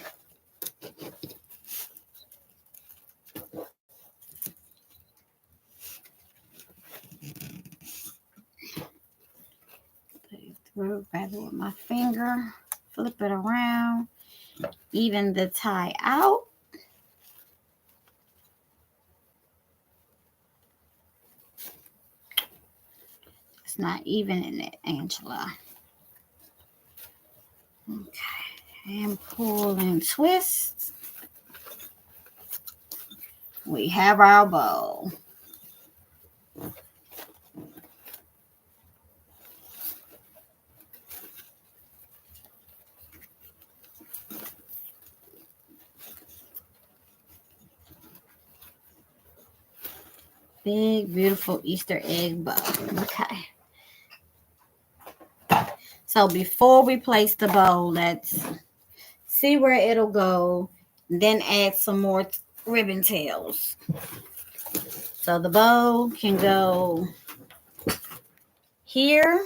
Put it through, grab it with my finger, flip it around, even the tie out. It's not even in it, Angela. Okay, and pull and twist. We have our bow. Big, beautiful Easter egg bow. Okay. So before we place the bow, let's see where it'll go, then add some more ribbon tails. So the bow can go here,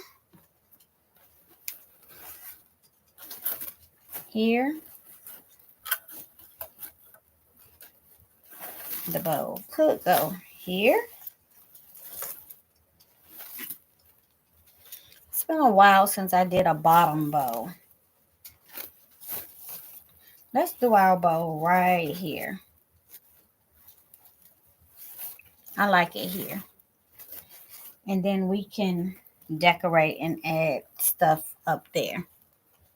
here. The bow could go here. It's been a while since I did a bottom bow. Let's do our bow right here. I like it here. And then we can decorate and add stuff up there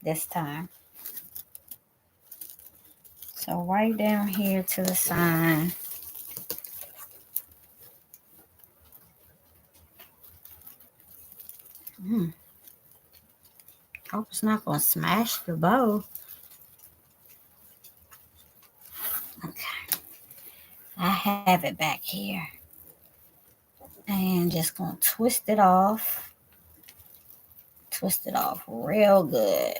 this time. So right down here to the side. Hope it's not going to smash the bow. Okay. I have it back here. And just going to twist it off. Twist it off real good.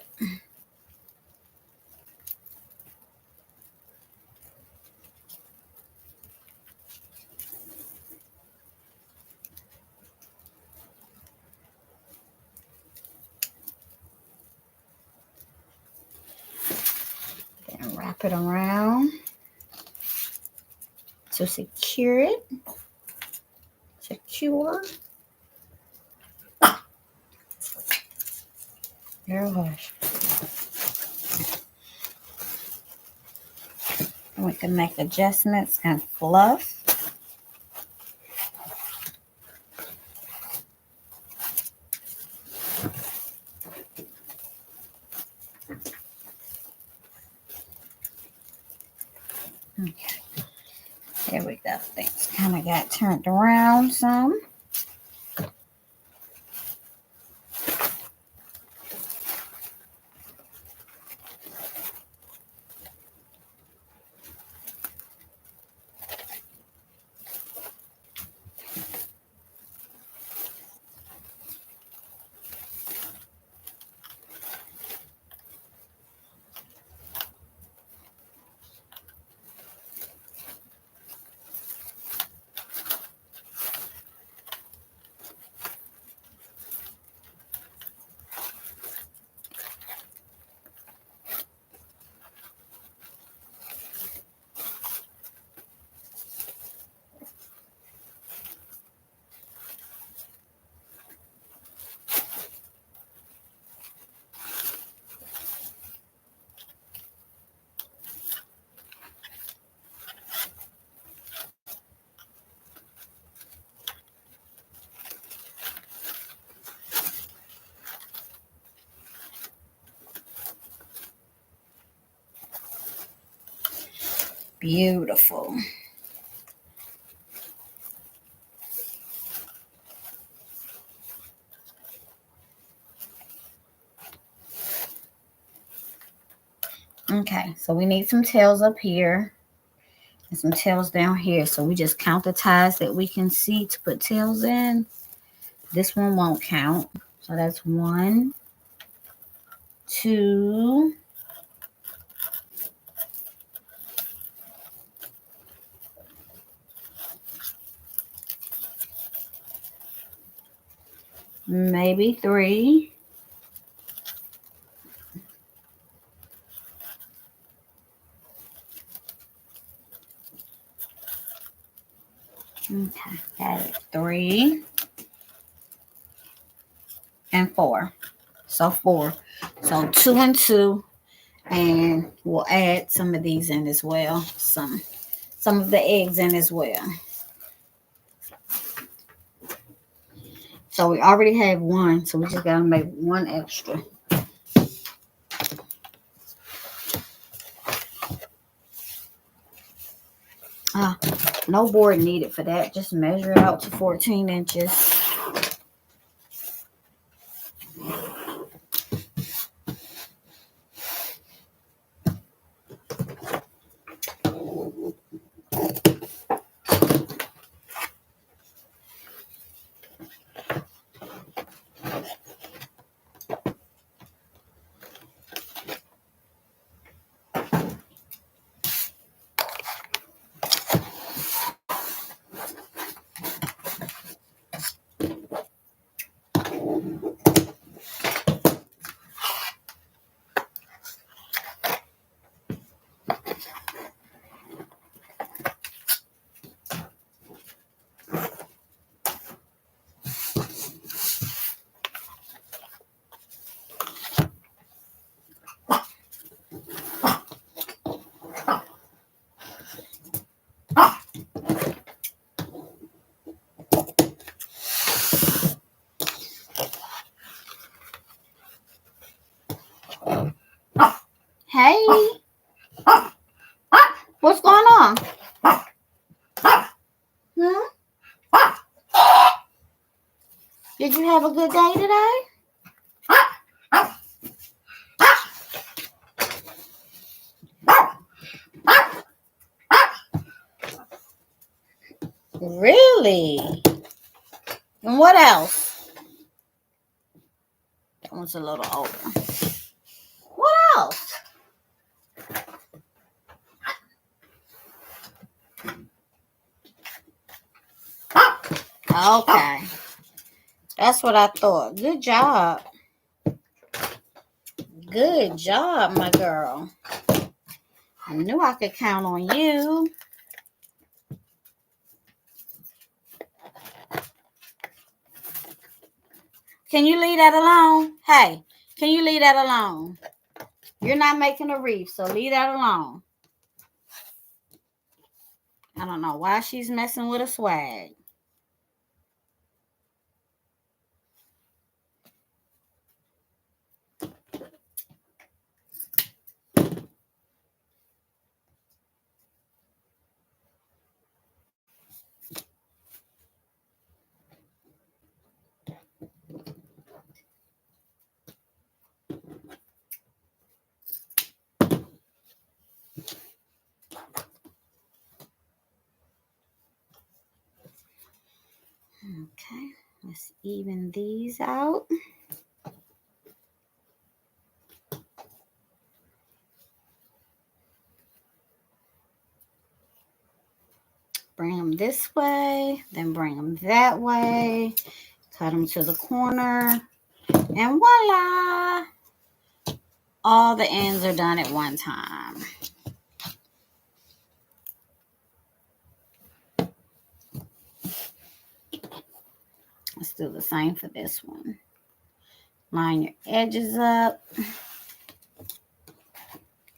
Then wrap it around to secure it. Secure. Your wash. We can make adjustments and fluff. Okay, there we go. Things kind of got turned around some. Beautiful. Okay, so we need some tails up here and some tails down here. So we just count the ties that we can see to put tails in. This one won't count. So that's 1, 2, maybe 3. Okay, got it. 3 and 4. So 4. So 2 and 2. And we'll add some of these in as well. Some of the eggs in as well. So we already have 1. So we just got to make 1 extra. No board needed for that. Just measure it out to 14 inches. Hey, what's going on? Did you have a good day today? Really? And what else? That one's a little older. What else? Okay. That's what I thought. Good job. Good job, my girl. I knew I could count on you. Can you leave that alone? Hey, can you leave that alone? You're not making a wreath, so leave that alone. I don't know why she's messing with a swag. Okay, let's even these out. Bring them this way, then bring them that way. Cut them to the corner, and voila! All the ends are done at one time. Let's do the same for this one. Line your edges up.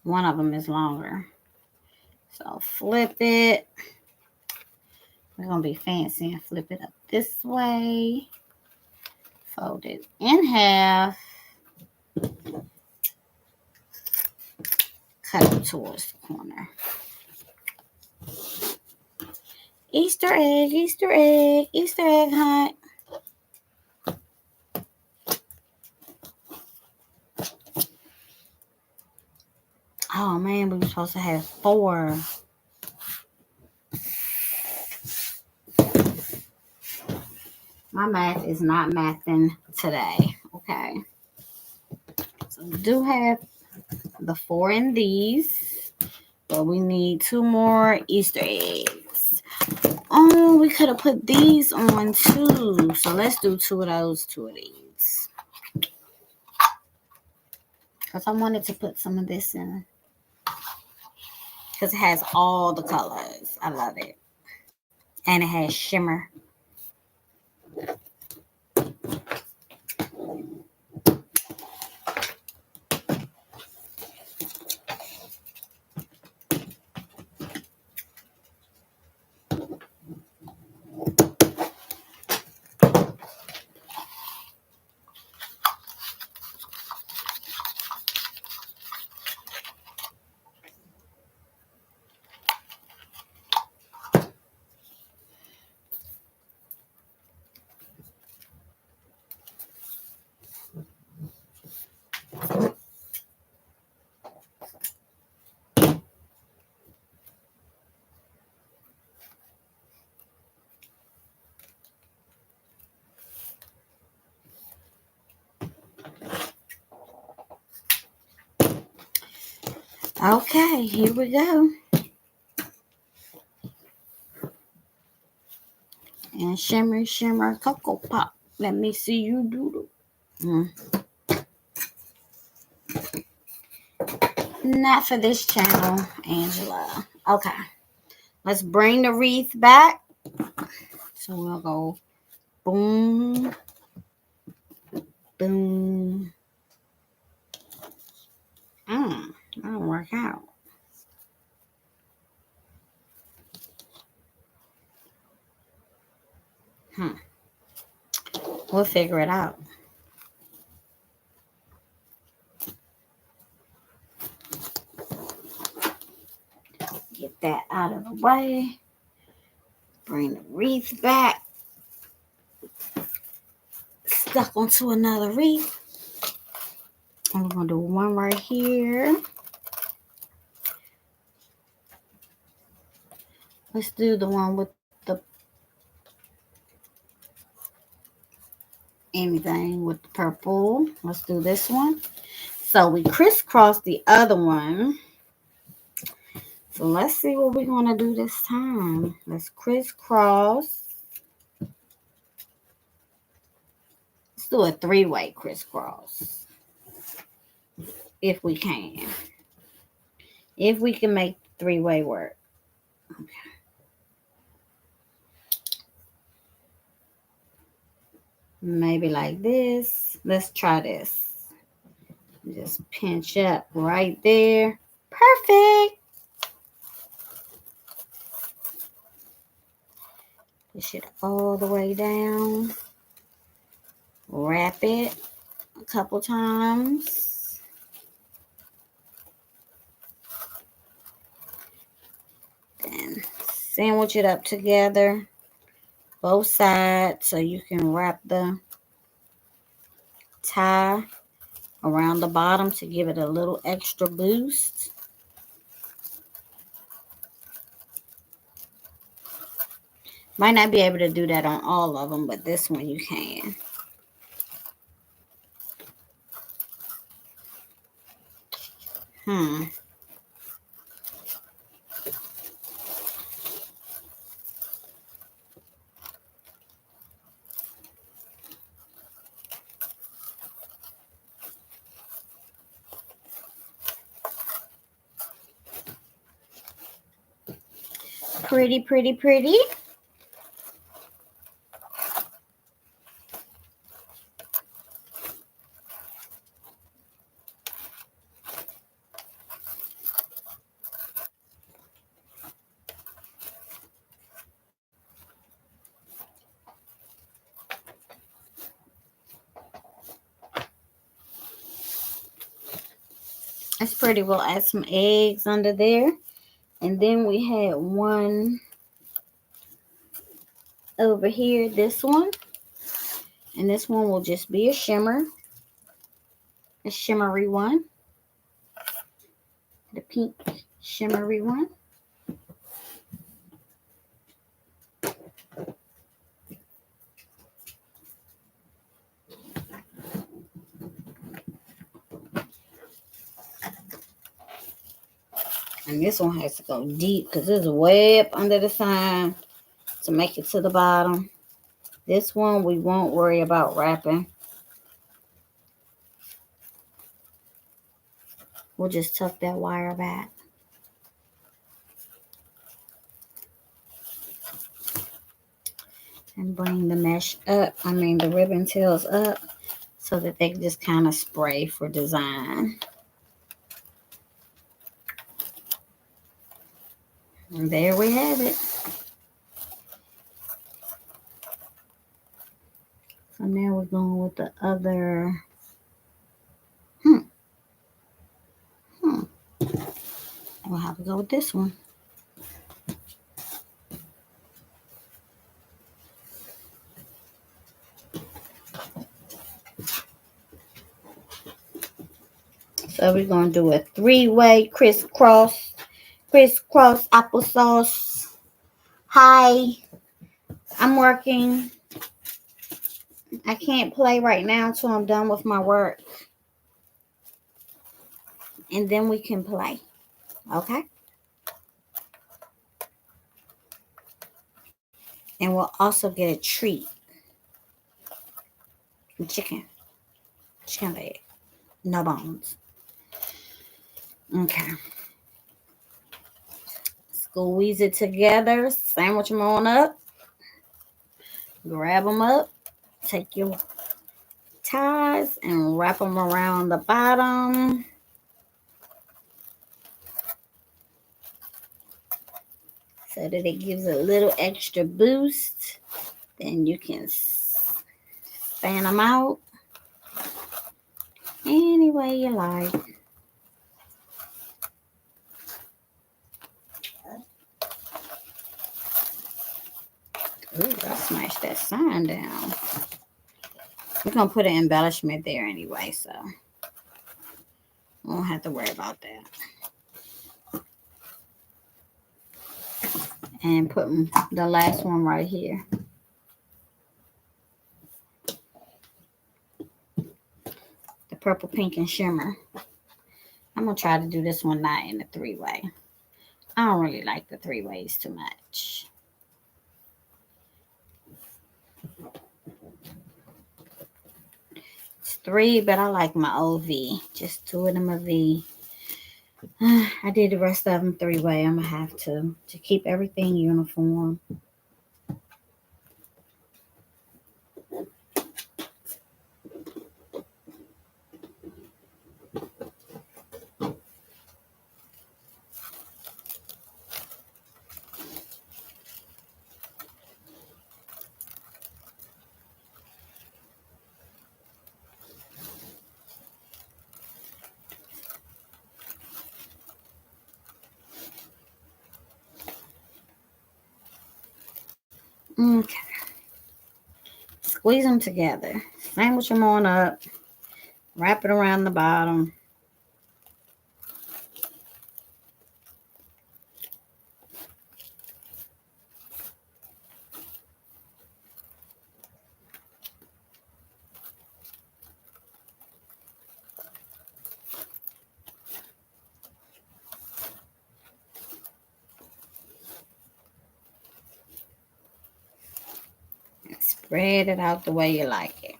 One of them is longer. So flip it. We're going to be fancy and flip it up this way. Fold it in half. Cut it towards the corner. Easter egg, Easter egg, Easter egg hunt. Oh man, we were supposed to have 4. My math is not mathing today, okay? So we do have the 4 in these, but we need 2 more Easter eggs. Oh, we could have put these on too. So let's do 2 of those, 2 of these. Because I wanted to put some of this in. Because it has all the colors. I love it. And it has shimmer. Okay, here we go. And shimmer, shimmer, Cocoa Pop. Let me see you do it. Not for this channel, Angela. Okay. Let's bring the wreath back. So we'll go boom, boom. That'll work out. We'll figure it out. Get that out of the way. Bring the wreath back. Stuck onto another wreath. And we're going to do one right here. Let's do the one with the anything with the purple. Let's do this one. So we crisscross the other one. So let's see what we're going to do this time. Let's crisscross. Let's do a 3-way crisscross. If we can. If we can make 3-way work. Okay. Maybe like this. Let's try this. Just pinch up right there. Perfect. Push it all the way down. Wrap it a couple times. Then sandwich it up together, both sides, so you can wrap the tie around the bottom to give it a little extra boost. Might not be able to do that on all of them, but this one you can. Pretty, pretty, pretty. That's pretty. We'll add some eggs under there. And then we had one over here, this one. And this one will just be a shimmer. A shimmery one. The pink shimmery one. And this one has to go deep because it's way up under the sign to make it to the bottom. This one we won't worry about wrapping. We'll just tuck that wire back. And bring the mesh up, the ribbon tails up so that they can just kind of spray for design. And there we have it. So now we're going with the other. We'll have to go with this one. So we're going to do a 3-way crisscross applesauce. Hi, I'm working. I can't play right now until I'm done with my work. And then we can play. Okay? And we'll also get a treat. Chicken leg. No bones. Okay. Squeeze it together. Sandwich them on up. Grab them up. Take your ties and wrap them around the bottom. So that it gives a little extra boost. Then you can fan them out any way you like. Ooh, I smashed that sign down. We're going to put an embellishment there anyway, so we won't have to worry about that. And putting the last one right here. The purple, pink, and shimmer. I'm going to try to do this one not in the 3-way. I don't really like the 3 ways too much. It's 3, but I like my old V. Just 2 of them a V. I did the rest of them 3-way. I'm going to have to keep everything uniform. Okay. Squeeze them together. Sandwich them on up. Wrap it around the bottom. Spread it out the way you like it.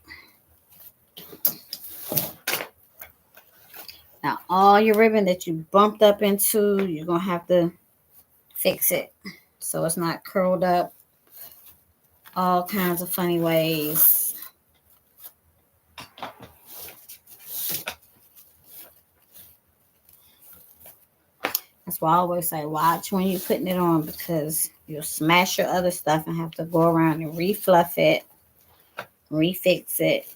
Now, all your ribbon that you bumped up into, you're going to have to fix it so it's not curled up all kinds of funny ways. That's why I always say watch when you're putting it on, because you'll smash your other stuff and have to go around and refluff it, refix it.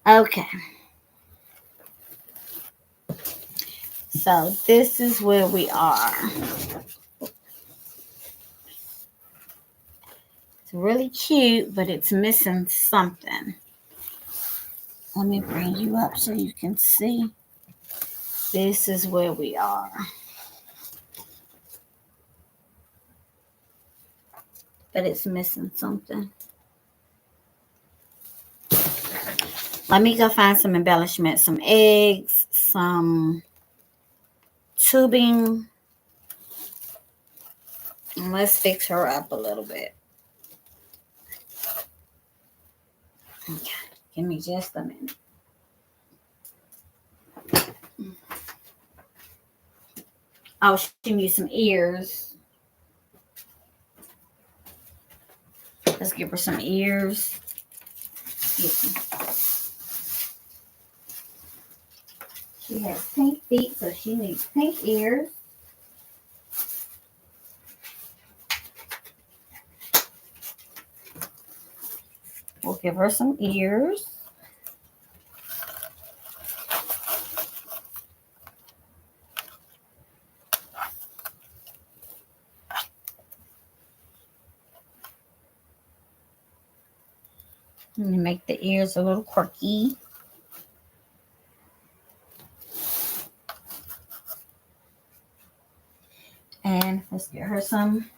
Okay. So this is where we are. It's really cute, but it's missing something. Let me bring you up so you can see. This is where we are. But it's missing something. Let me go find some embellishment, some eggs, some tubing. And let's fix her up a little bit. Okay, give me just a minute. Oh, she needs some ears. Let's give her some ears. She has pink feet, so she needs pink ears. We'll give her some ears. Let me make the ears a little quirky. And let's get her some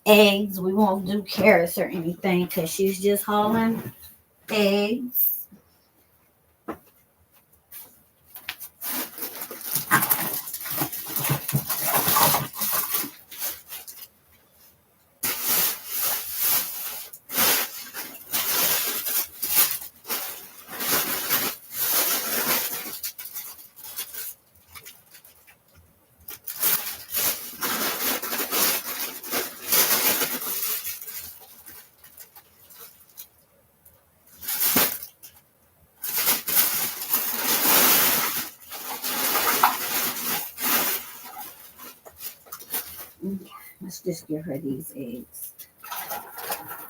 eggs. We won't do carrots or anything because she's just hauling eggs. Okay, let's just give her these eggs.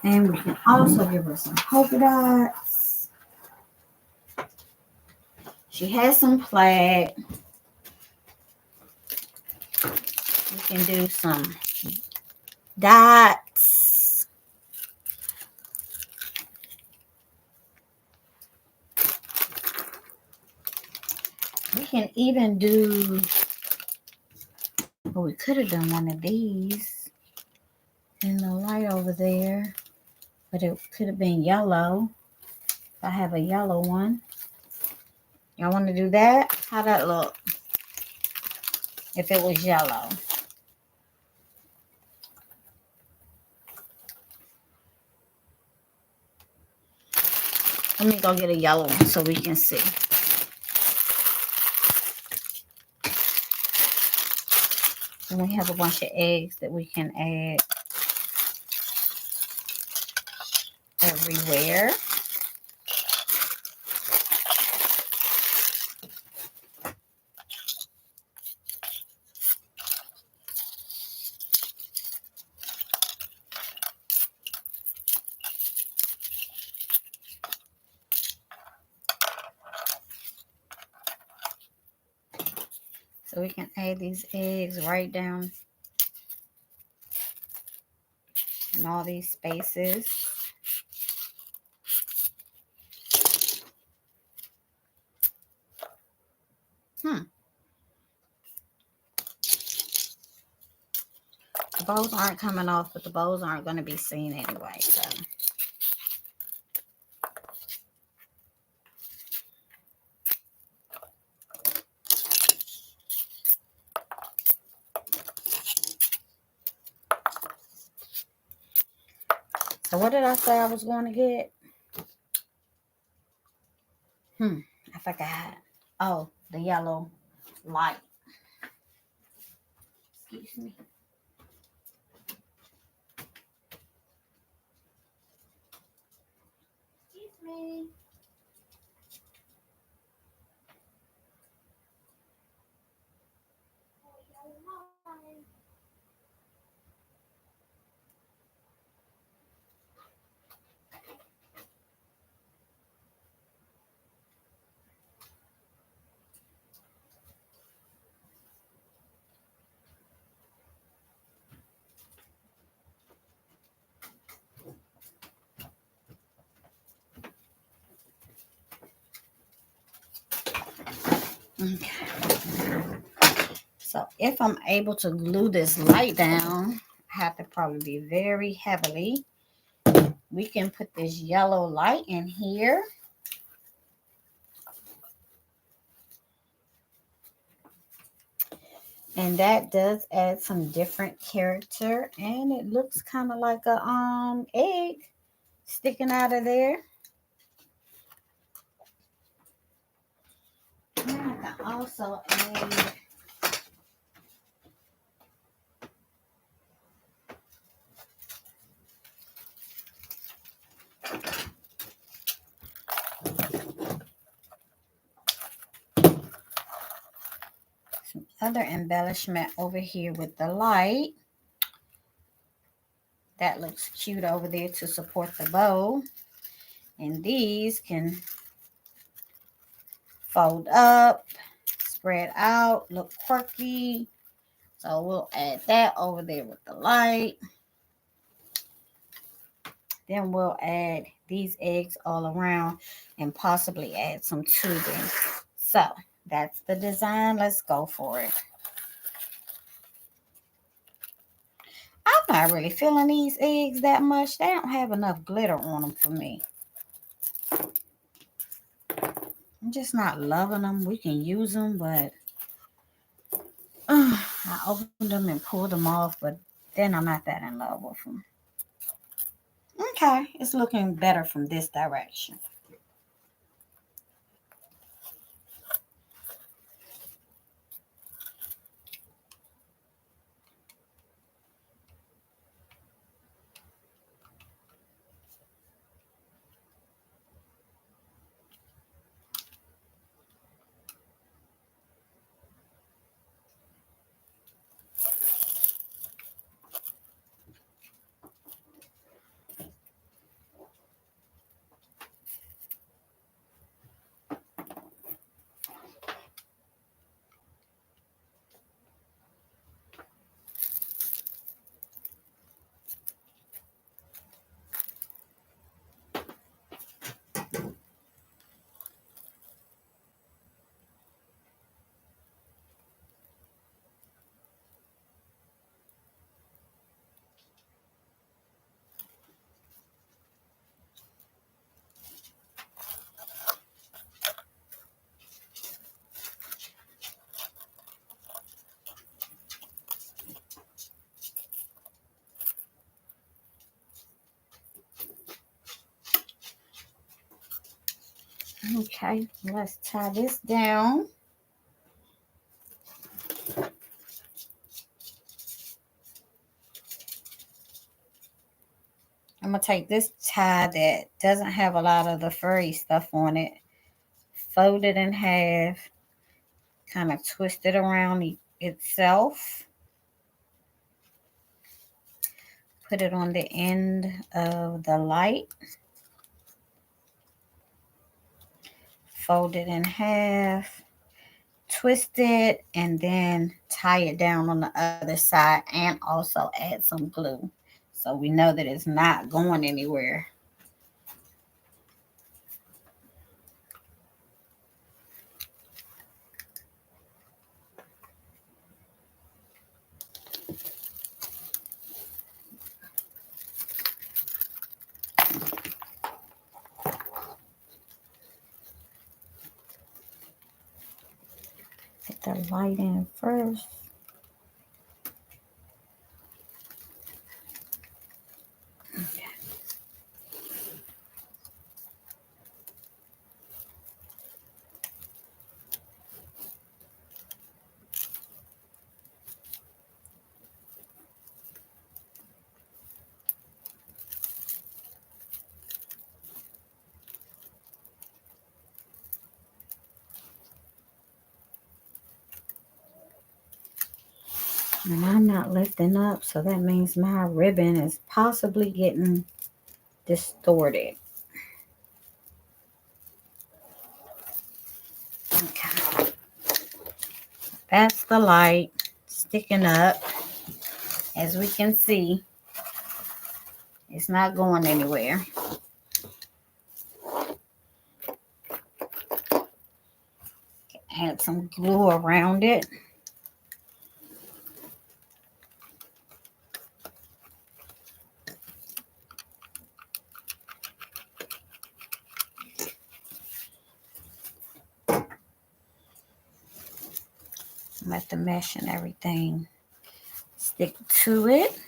And we can also give her some polka dots. She has some plaid. We can do some dots. We can even do, well, we could have done one of these in the light over there, but it could have been yellow. I have a yellow one. Y'all want to do that? How that look? If it was yellow. Let me go get a yellow one so we can see. And we have a bunch of eggs that we can add everywhere. So we can add these eggs right down in all these spaces. The bows aren't coming off, but the bows aren't going to be seen anyway. So what did I say I was going to get? I forgot. Oh, the yellow light. Excuse me. Excuse me. Okay. So if I'm able to glue this light down, I have to probably be very heavily. We can put this yellow light in here. And that does add some different character. And it looks kind of like a egg sticking out of there. And I can also add some other embellishment over here with the light. That looks cute over there to support the bow. And these can fold up, spread out, look quirky. So we'll add that over there with the light. Then we'll add these eggs all around and possibly add some tubing. So that's the design. Let's go for it. I'm not really feeling these eggs that much. They don't have enough glitter on them for me. I'm just not loving them. We can use them, but I opened them and pulled them off, but then I'm not that in love with them. Okay, it's looking better from this direction. Okay, let's tie this down. I'm going to take this tie that doesn't have a lot of the furry stuff on it, fold it in half, kind of twist it around itself, put it on the end of the light, fold it in half, twist it and then tie it down on the other side and also add some glue. So we know that it's not going anywhere. Get the light in first. And I'm not lifting up, so that means my ribbon is possibly getting distorted. Okay. That's the light sticking up. As we can see, it's not going anywhere. Add some glue around it. Let the mesh and everything stick to it.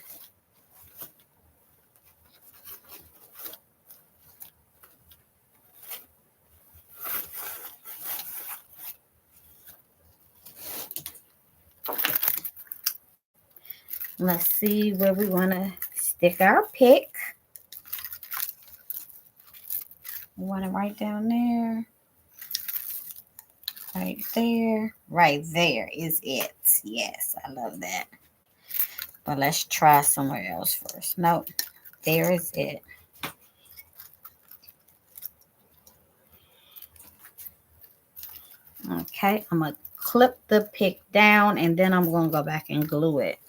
Let's see where we want to stick our pick. We want it right down there. Right there. Right there is it. Yes, I love that. But let's try somewhere else first. Nope. There is it. Okay, I'm going to clip the pick down and then I'm going to go back and glue it.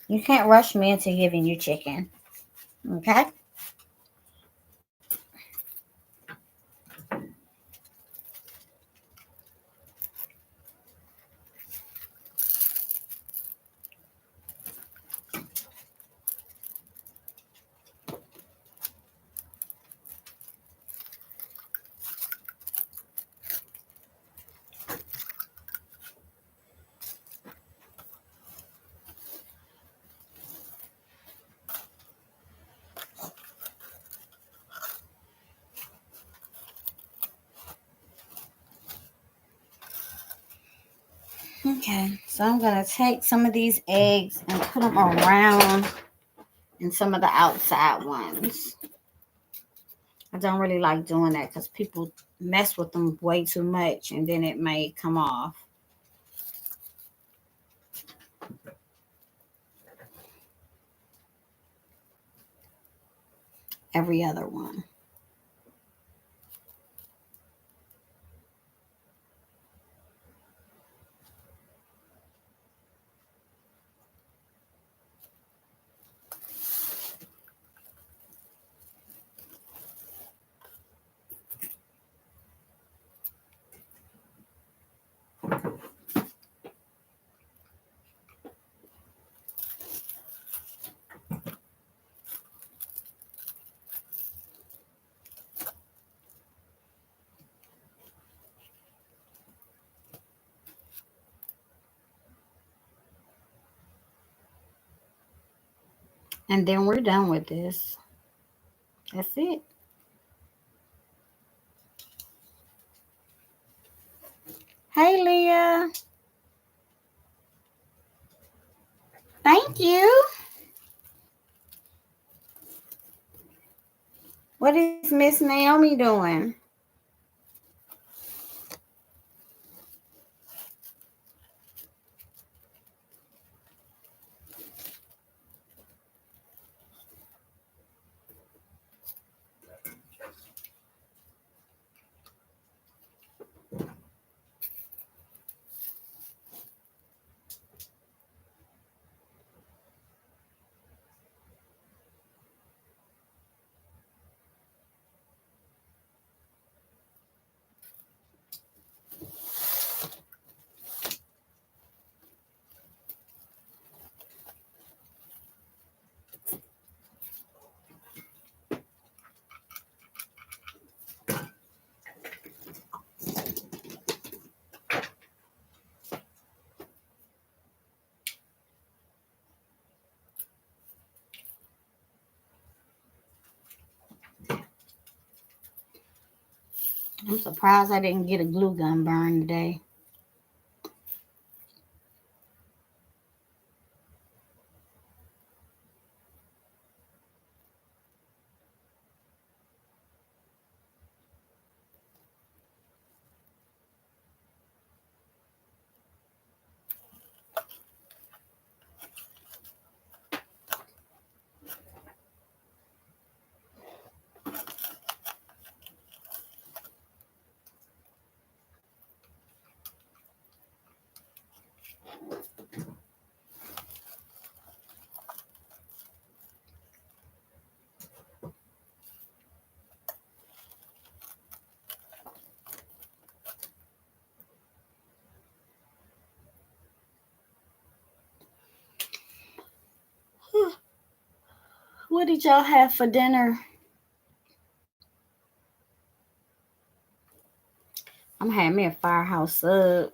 You can't rush me into giving you chicken. Okay? Okay, so I'm going to take some of these eggs and put them around in some of the outside ones. I don't really like doing that because people mess with them way too much and then it may come off. every other one. And then we're done with this. That's it. Hey, Leah. Thank you. What is Miss Naomi doing? I'm surprised I didn't get a glue gun burn today. What did y'all have for dinner? I'm having me a firehouse sub.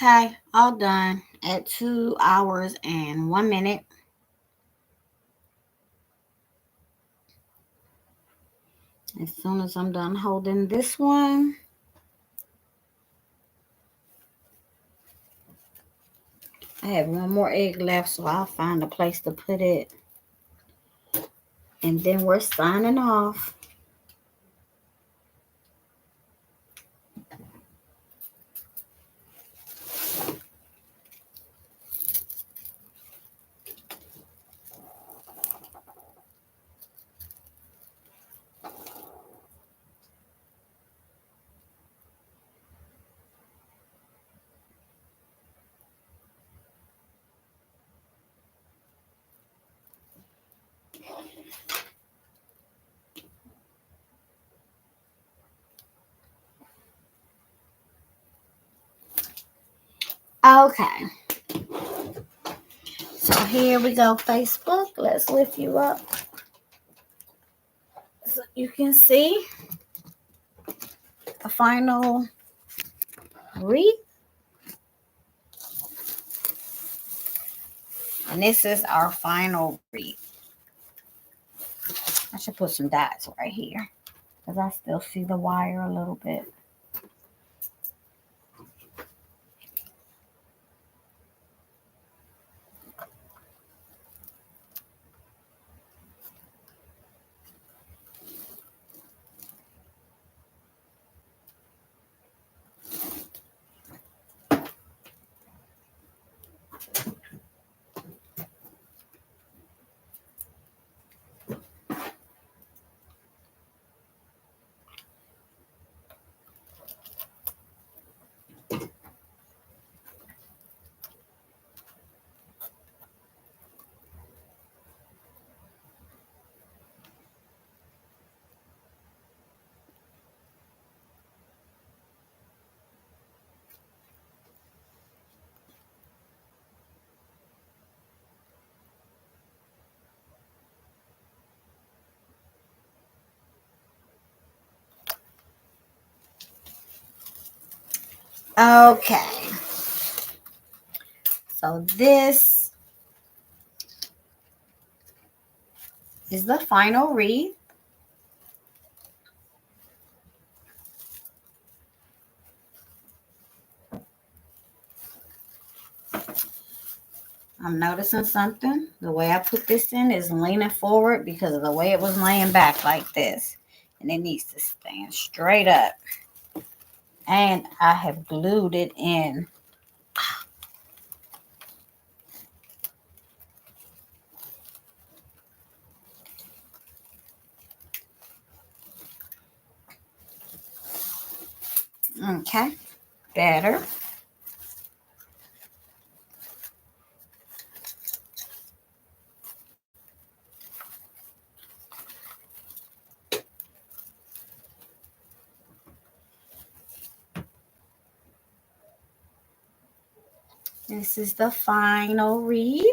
Okay, all done at 2 hours and 1 minute. As soon as I'm done holding this one, I have one more egg left, so I'll find a place to put it. And then we're signing off. Okay. So here we go, Facebook. Let's lift you up so you can see the final wreath. And this is our final wreath. I should put some dots right here because I still see the wire a little bit. Okay. So this is the final wreath. I'm noticing something. The way I put this in is leaning forward because of the way it was laying back like this. And it needs to stand straight up. And I have glued it in. Okay, better. This is the final wreath.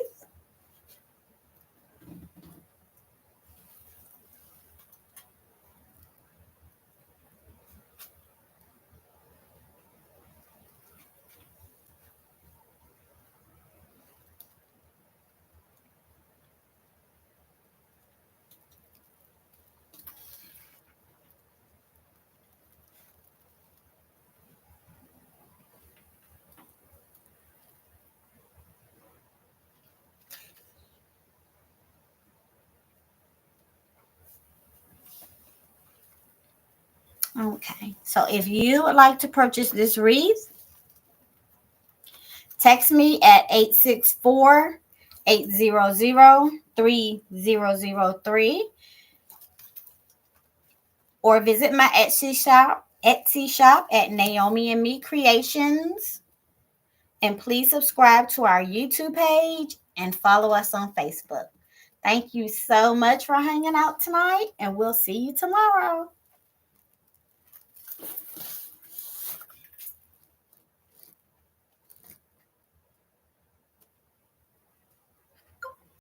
Okay, so if you would like to purchase this wreath, text me at 864-800-3003 or visit my Etsy shop at Naomi and Me Creations. And please subscribe to our YouTube page and follow us on Facebook. Thank you so much for hanging out tonight, and we'll see you tomorrow.